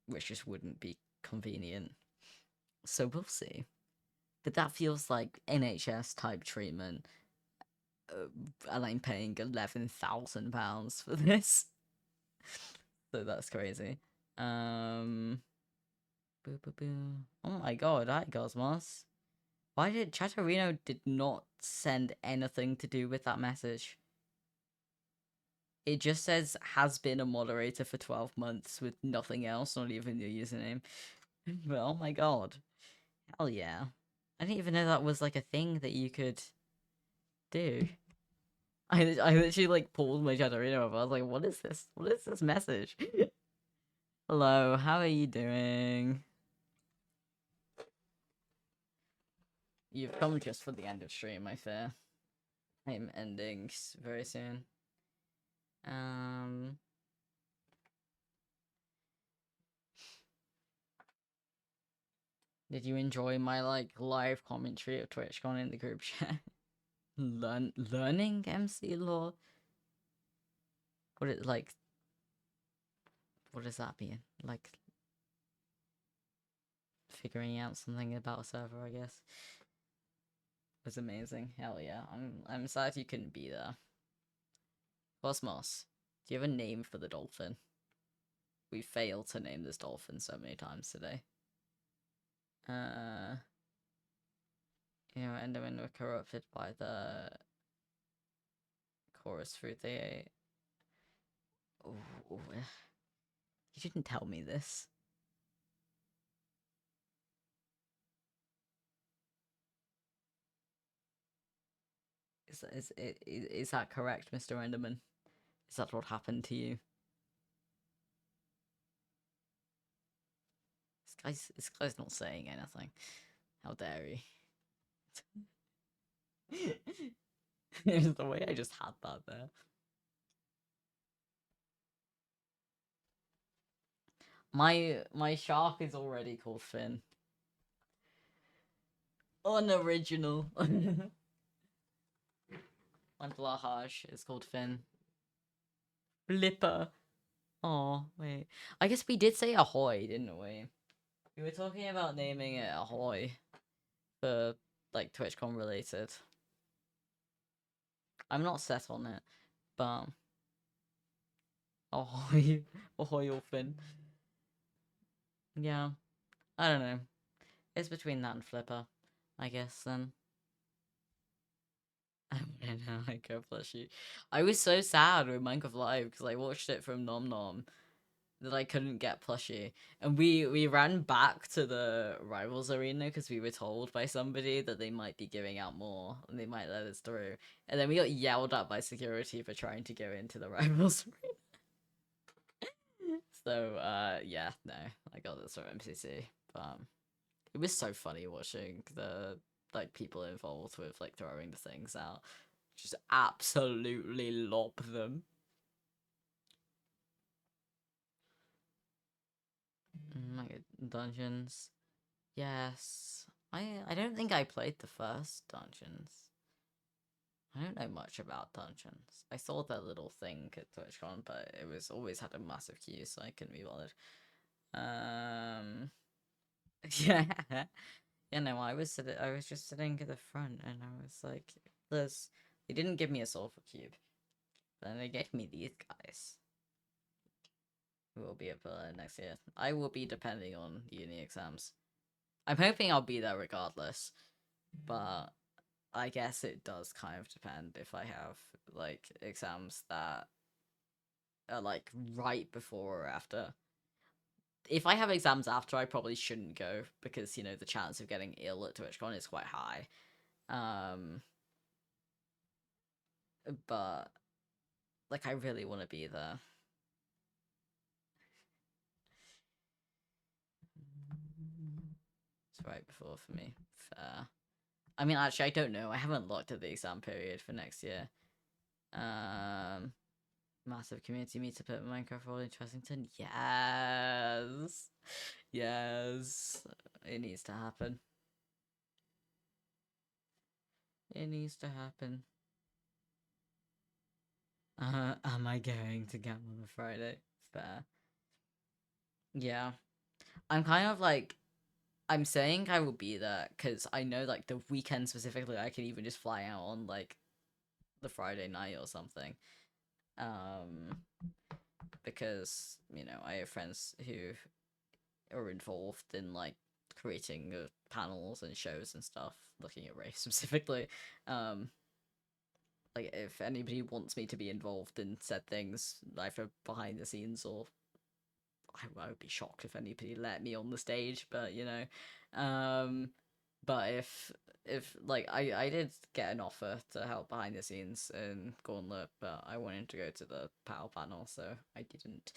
which just wouldn't be convenient. So we'll see. But that feels like NHS type treatment, and I'm paying £11,000 for this. So that's crazy. Boo boo boo. Oh my god, hi Cosmos. Why did Chatterino did not send anything to do with that message? It just says has been a moderator for 12 months with nothing else, not even your username. But oh my god. Hell yeah. I didn't even know that was like a thing that you could do. I literally like pulled my Chatterino up. I was like, what is this? What is this message? Hello, how are you doing? You've come just for the end of stream, I fear. I'm ending very soon. Did you enjoy my like live commentary of TwitchCon in the group chat? Learning MC law? What it like? What does that mean? Like figuring out something about a server, I guess. was amazing. Hell yeah. I'm sad you couldn't be there. Cosmos, do you have a name for the dolphin? We failed to name this dolphin so many times today. Endermen were corrupted by the chorus fruit they ate. Ooh, you didn't tell me this. Is that correct, Mr. Enderman? Is that what happened to you? This guy's not saying anything. How dare he? It's the way I just had that there. My shark is already called Finn. Unoriginal. My Blahaj is called Finn. Flipper. Oh, wait. I guess we did say ahoy, didn't we? We were talking about naming it ahoy for, like, TwitchCon related. I'm not set on it, but... Ahoy. Ahoy or Finn. Yeah. I don't know. It's between that and Flipper, I guess, then. I don't know, God bless you. I was so sad with Minecraft Live because I watched it from Nom Nom that I couldn't get plushie, and we ran back to the rivals arena because we were told by somebody that they might be giving out more and they might let us through, and then we got yelled at by security for trying to go into the rivals arena. So yeah, no, I got this from MCC, but it was so funny watching the like people involved with like throwing the things out just absolutely lob them. My dungeons. Yes. I don't think I played the first dungeons. I don't know much about dungeons. I saw that little thing at TwitchCon, but it was always had a massive queue, so I couldn't be bothered. Yeah. Yeah, no, I was just sitting at the front and I was like, they didn't give me a sulfur cube. Then they gave me these guys. Who will be up next year. I will be depending on uni exams. I'm hoping I'll be there regardless, but I guess it does kind of depend if I have like exams that are like right before or after. If I have exams after, I probably shouldn't go because you know the chance of getting ill at TwitchCon is quite high. But like I really want to be there. It's right before for me. Fair. I mean, actually, I don't know. I haven't looked at the exam period for next year. Massive community meetup at Minecraft World in Chessington. Yes, yes, it needs to happen. It needs to happen. Am I going to get on a Friday? Fair. Yeah, I'm kind of like, I'm saying I will be there because I know like the weekend specifically I can even just fly out on like the Friday night or something. Because you know I have friends who are involved in like creating panels and shows and stuff, looking at race specifically. Like if anybody wants me to be involved in said things, either behind the scenes or I would be shocked if anybody let me on the stage, but you know, but if like I did get an offer to help behind the scenes in Gauntlet, but I wanted to go to the PAL panel, so I didn't.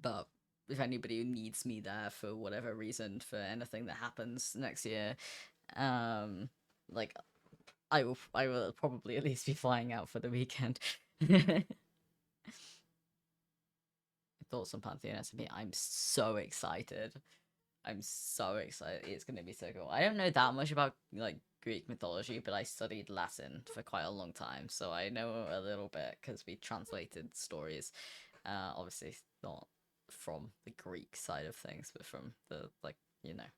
But if anybody needs me there for whatever reason for anything that happens next year, like I will probably at least be flying out for the weekend. Thoughts on Pantheon SMP? I'm so excited. I'm so excited. It's gonna be so cool. I don't know that much about like Greek mythology, but I studied Latin for quite a long time, so I know a little bit because we translated stories. Obviously not from the Greek side of things, but from the like you know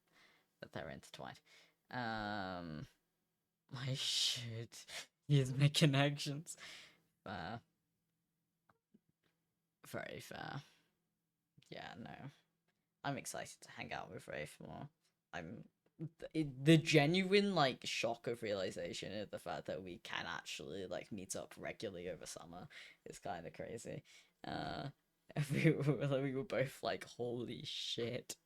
that they're intertwined. Um, I should use my connections. Fair. Very fair. Yeah, no. I'm excited to hang out with Rafe more. I'm the genuine like shock of realization of the fact that we can actually like meet up regularly over summer is kind of crazy. Uh, we were both like, holy shit.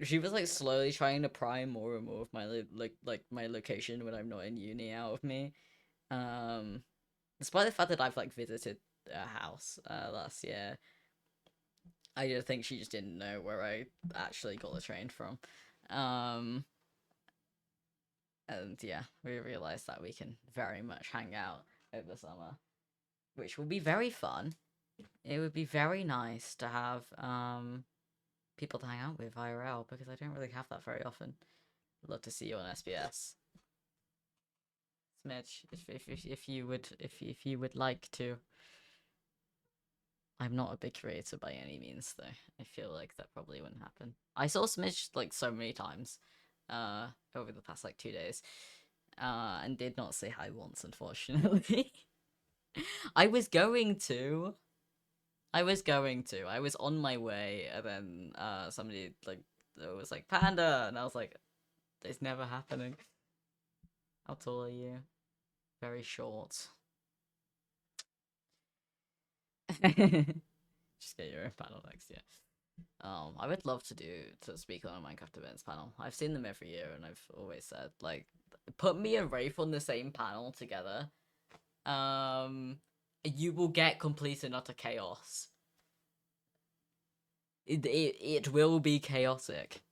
She was like slowly trying to pry more and more of my like my location when I'm not in uni out of me. Um, despite the fact that I've like visited a house last year, I just think she just didn't know where I actually got the train from. Um, and yeah, we realized that we can very much hang out over summer, which will be very fun. It would be very nice to have people to hang out with IRL because I don't really have that very often. I'd love to see you on SBS. Smitch, if you would like to. I'm not a big creator by any means, though. I feel like that probably wouldn't happen. I saw Smitch like so many times, over the past like 2 days, and did not say hi once, unfortunately. I was going to. I was going to. I was on my way, and then somebody like was like Panda, and I was like, "It's never happening." How tall are you? Very short. Just get your own panel next year. I would love to speak on a Minecraft events panel. I've seen them every year, and I've always said like, put me and Rafe on the same panel together. You will get complete and utter chaos. It will be chaotic.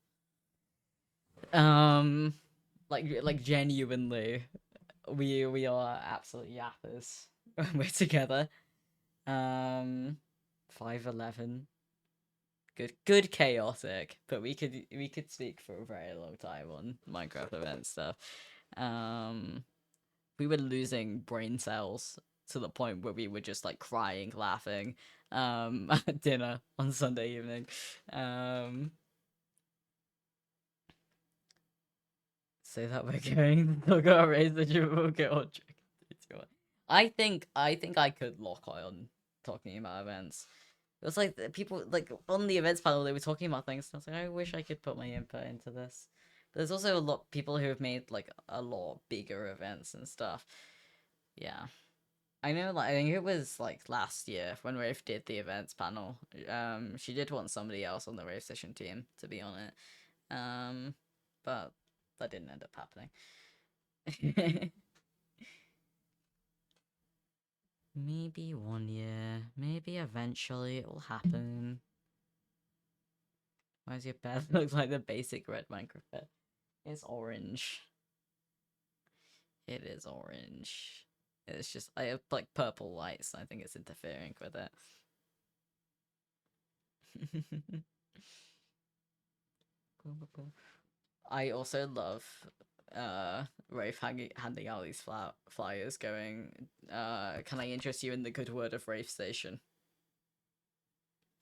Like genuinely, we are absolute yappers when we're together. 5'11". Good chaotic, but we could speak for a very long time on Minecraft event stuff. We were losing brain cells to the point where we were just like crying, laughing, at dinner on Sunday evening. So that we're going to go raise the triple kill. I think I could lock on talking about events. It was like people like on the events panel they were talking about things. And I was like, I wish I could put my input into this. But there's also a lot of people who have made like a lot bigger events and stuff. Yeah, I know. Like I think it was like last year when Rafe did the events panel. She did want somebody else on the Rafe session team to be on it. But that didn't end up happening. Maybe one year. Maybe eventually it will happen. Why does your bed look like the basic red Minecraft bed? It's orange. It is orange. It's just I have like purple lights. I think it's interfering with it. I also love Rafe handing out these flyers going, can I interest you in the good word of Rafe Station?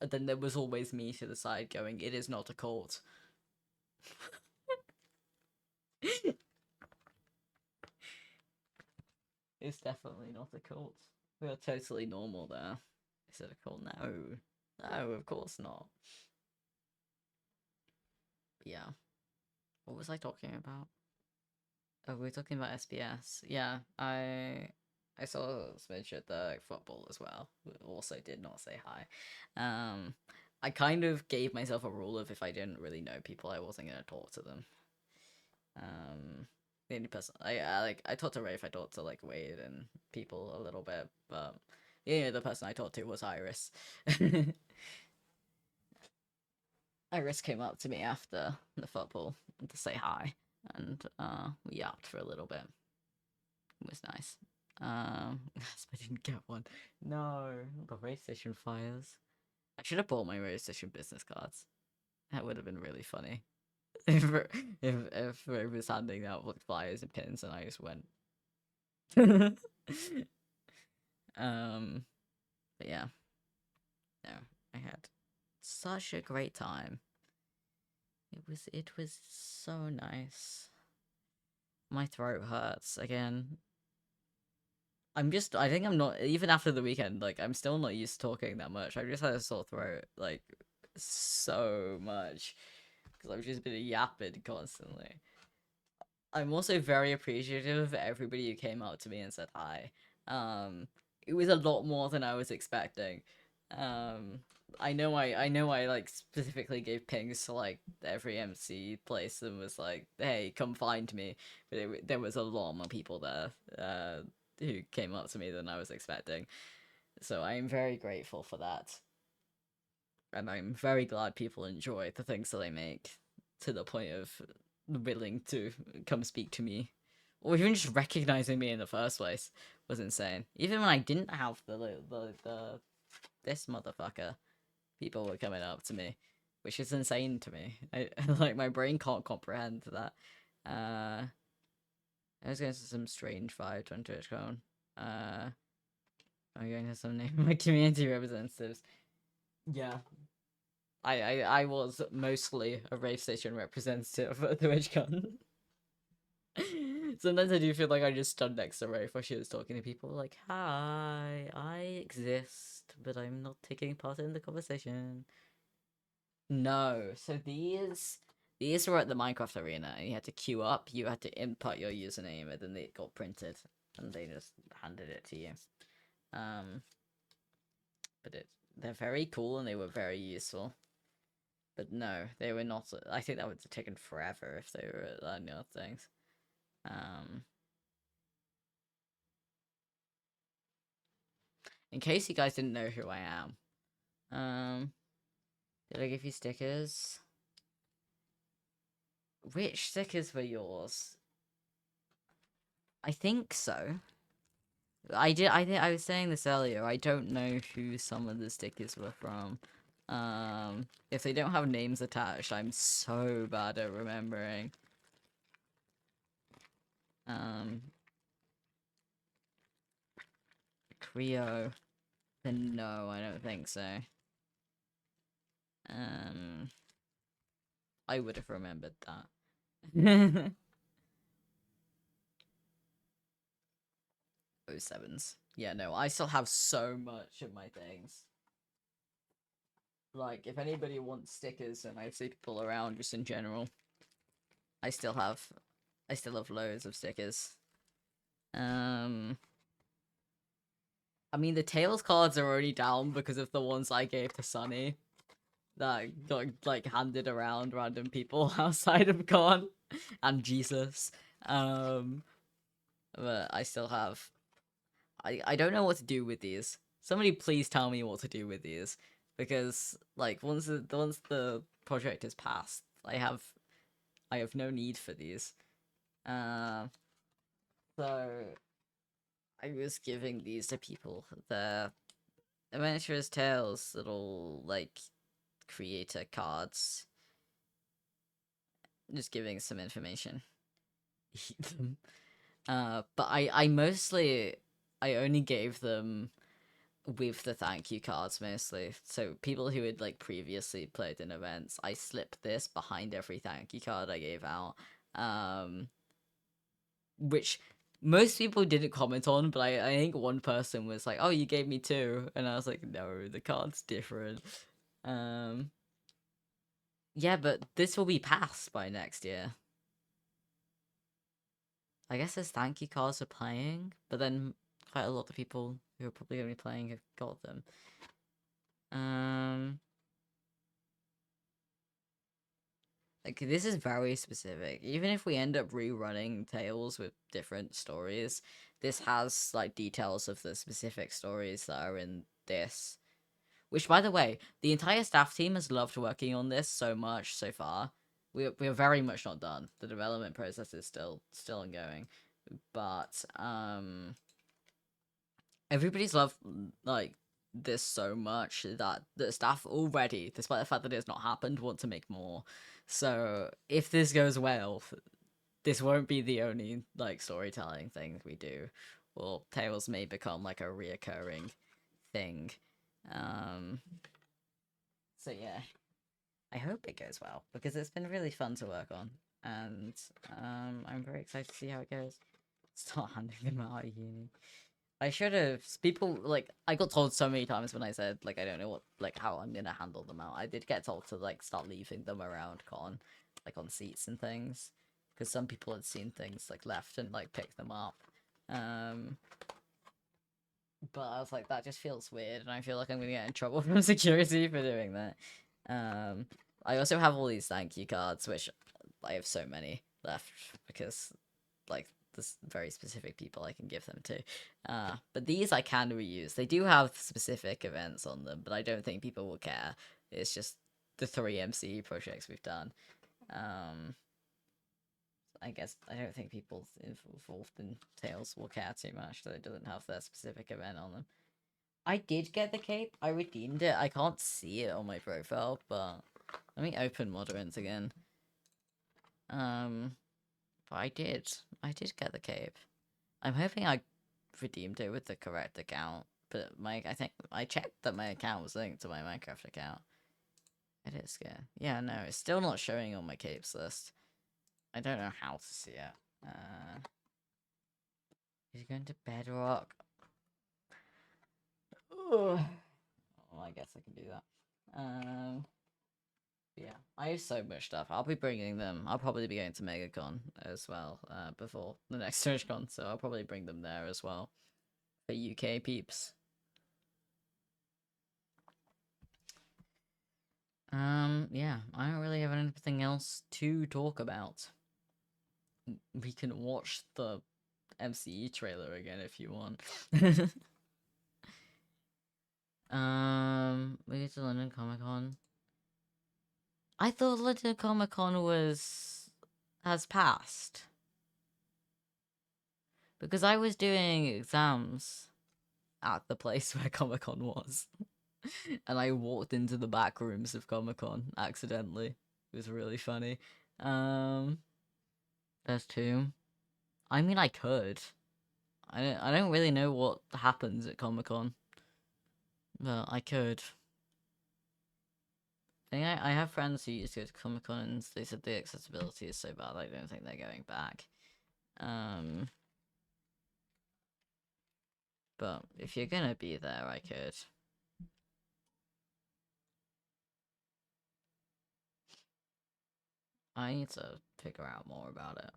And then there was always me to the side going, it is not a cult. It's definitely not a cult. We are totally normal there. Is it a cult? No. No, of course not. Yeah. What was I talking about? Oh, we were talking about SBS. Yeah, I saw Smidge at the football as well. Also did not say hi. I kind of gave myself a rule of if I didn't really know people, I wasn't gonna talk to them. The only person I talked to Rafe, I talked to like Wade and people a little bit, but yeah, the person I talked to was Iris. Iris came up to me after the football to say hi, and we yapped for a little bit. It was nice. I didn't get one. No, the race station fires. I should have bought my race station business cards. That would have been really funny. if it was handing out like flyers and pins, and I just went. But yeah, no, I had such a great time. It was so nice. My throat hurts again. I think I'm not, even after the weekend, like, I'm still not used to talking that much. I've just had a sore throat, like, so much. Because I've just been yapping constantly. I'm also very appreciative of everybody who came up to me and said hi. It was a lot more than I was expecting. Um, I know I like specifically gave pings to like every MC place and was like, "Hey, come find me." But there was a lot more people there who came up to me than I was expecting. So I'm very grateful for that, and I'm very glad people enjoy the things that I make to the point of willing to come speak to me, or even just recognizing me in the first place was insane. Even when I didn't have the this motherfucker, people were coming up to me, which is insane to me. I like my brain can't comprehend that. I was going to some strange vibes on Twitchcon. I'm going to some name of my community representatives. Yeah, I was mostly a race station representative at Twitchcon. Sometimes I do feel like I just stood next to Rafe while she was talking to people like, "Hi, I exist, but I'm not taking part in the conversation." No, so these were at the Minecraft arena, and you had to queue up. You had to input your username, and then it got printed, and they just handed it to you. Um, but they're very cool and they were very useful. But no, they were not. I think that would have taken forever if they were at any other things. In case you guys didn't know who I am, did I give you stickers? Which stickers were yours? I think so. I did. I was saying this earlier. I don't know who some of the stickers were from. If they don't have names attached, I'm so bad at remembering. Creo. Then no, I don't think so. I would have remembered that. 07s. Yeah, no, I still have so much of my things. Like, if anybody wants stickers and I see people around just in general, I still have loads of stickers. I mean, the Tails cards are only down because of the ones I gave to Sunny that got, like, handed around random people outside of Con and Jesus. But I still have... I don't know what to do with these. Somebody please tell me what to do with these. Because, like, once the project is passed, I have no need for these. So I was giving these to people. The Adventurous Tales little, like, creator cards. Just giving some information. Eat them. But I only gave them with the thank you cards mostly. So people who had like previously played in events, I slipped this behind every thank you card I gave out. Which most people didn't comment on, but I think one person was like, "Oh, you gave me two," and I was like, "No, the card's different." Yeah, but this will be passed by next year. I guess there's thank you cards for playing, but then quite a lot of people who are probably going to be playing have got them. Like, this is very specific. Even if we end up rerunning Tales with different stories, this has, like, details of the specific stories that are in this. Which, by the way, the entire staff team has loved working on this so much so far. We're very much not done. The development process is still ongoing. But, everybody's loved, like, this so much that the staff already, despite the fact that it's not happened, want to make more. So if this goes well, this won't be the only like storytelling thing we do. Well, Tales may become like a reoccurring thing. So yeah. I hope it goes well because it's been really fun to work on, and I'm very excited to see how it goes. Start handing them out at uni. I should have. People like I got told so many times when I said like I don't know what like how I'm gonna handle them out. I did get told to like start leaving them around con, like on seats and things, because some people had seen things like left and like picked them up. Um, but I was like that just feels weird, and I feel like I'm gonna get in trouble from security for doing that. Um, I also have all these thank you cards, which I have so many left because like there's very specific people I can give them to. But these I can reuse. They do have specific events on them, but I don't think people will care. It's just the 3 MCE projects we've done. I guess I don't think people involved in Tales will care too much that it doesn't have their specific event on them. I did get the cape. I redeemed it. I can't see it on my profile, but let me open Moderant again. But I did. I did get the cape. I'm hoping I redeemed it with the correct account, but I think I checked that my account was linked to my Minecraft account. It is good. Yeah, no, it's still not showing on my capes list. I don't know how to see it. Is he going to Bedrock? Ugh. Well, I guess I can do that. Yeah, I have so much stuff. I'll be bringing them. I'll probably be going to MegaCon as well before the next Twitchcon, so I'll probably bring them there as well for UK peeps. Yeah, I don't really have anything else to talk about. We can watch the MCE trailer again if you want. We get to London Comic Con. I thought London Comic Con has passed because I was doing exams at the place where Comic Con was, and I walked into the back rooms of Comic Con accidentally. It was really funny. There's two. I mean, I could. I don't really know what happens at Comic Con, but I could. I have friends who used to go to Comic Con and they said the accessibility is so bad I don't think they're going back. But if you're gonna be there, I could. I need to figure out more about it.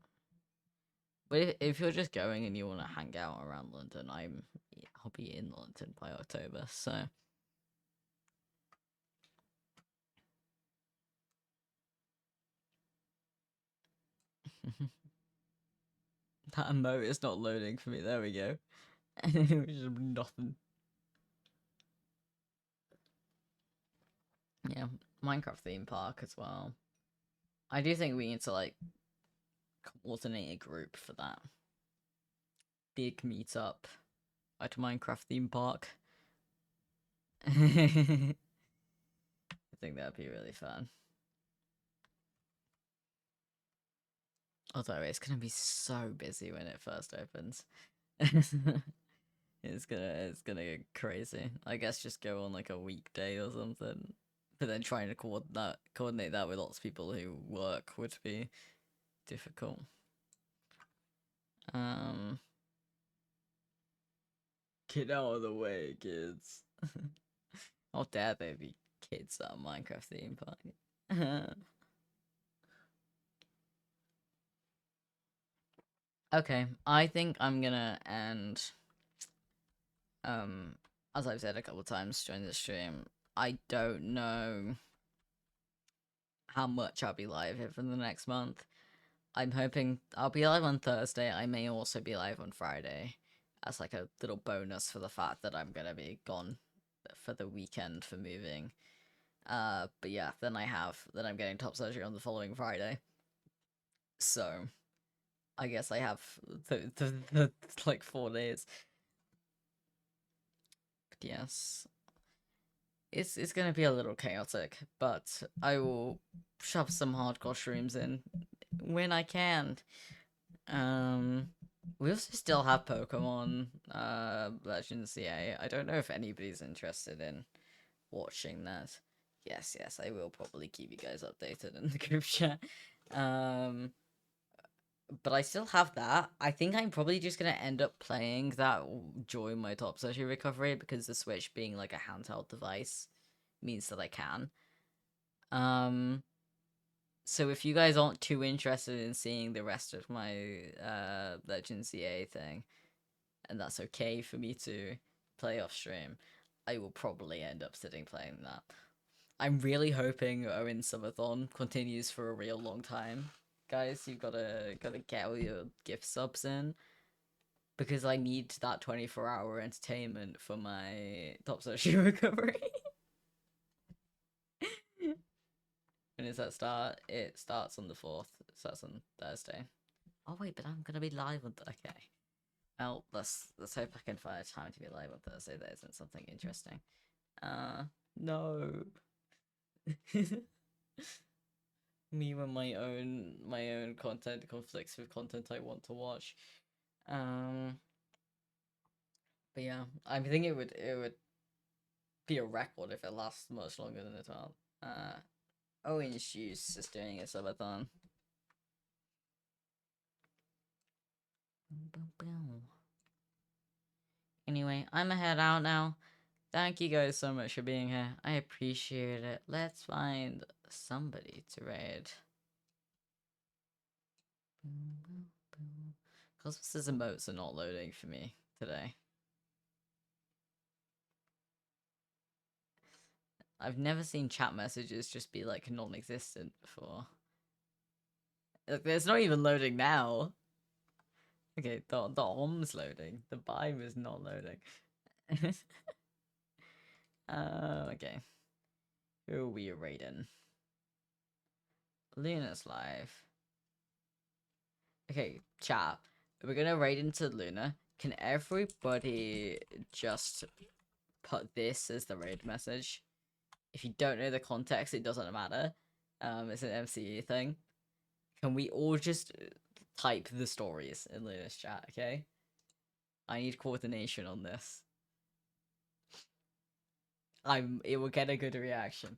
But if you're just going and you want to hang out around London, I'll be in London by October, so. That emote is not loading for me. There we go. Just nothing. Yeah, Minecraft theme park as well. I do think we need to like coordinate a group for that. Big meetup at Minecraft theme park. I think that'd be really fun. Although it's gonna be so busy when it first opens. it's gonna get crazy. I guess just go on like a weekday or something. But then trying to coordinate that with lots of people who work would be difficult. Get out of the way, kids. How dare they be kids at a Minecraft theme park? Okay, I think I'm gonna end. As I've said a couple of times during the stream, I don't know how much I'll be live here for the next month. I'm hoping I'll be live on Thursday. I may also be live on Friday as like a little bonus for the fact that I'm gonna be gone for the weekend for moving. But yeah, then I'm getting top surgery on the following Friday. So I guess I have the like 4 days. But yes. It's gonna be a little chaotic, but I will shove some hardcore streams in when I can. We also still have Pokemon Legends CA. I don't know if anybody's interested in watching that. Yes, I will probably keep you guys updated in the group chat. But I still have that. I think I'm probably just gonna end up playing that during my top surgery recovery because the Switch being like a handheld device means that I can. So if you guys aren't too interested in seeing the rest of my Legends CA thing, and that's okay for me to play off stream, I will probably end up sitting playing that. I'm really hoping Owen Subathon continues for a real long time. Guys, you've gotta get all your gift subs in because I need that 24-hour entertainment for my top social recovery. When does that start? It starts on the 4th. It starts on Thursday. Oh wait, but I'm gonna be live on okay. Well, let's hope I can find time to be live on Thursday. That isn't something interesting. No. Me when my own content conflicts with content I want to watch. But yeah, I think it would be a record if it lasts much longer than it will. Orange Juice is doing a subathon. Anyway, I'ma head out now. Thank you guys so much for being here. I appreciate it. Let's find somebody to raid. Cosmos' emotes are not loading for me today. I've never seen chat messages just be like non-existent before. Like, it's not even loading now. Okay, the OM's loading. The BIME is not loading. Okay. Who are we raiding? Luna's live. Okay, chat. We're gonna raid into Luna. Can everybody just put this as the raid message? If you don't know the context, it doesn't matter. It's an MCE thing. Can we all just type the stories in Luna's chat, okay? I need coordination on this. It will get a good reaction.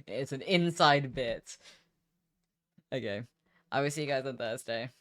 It's an inside bit. Okay. I will see you guys on Thursday.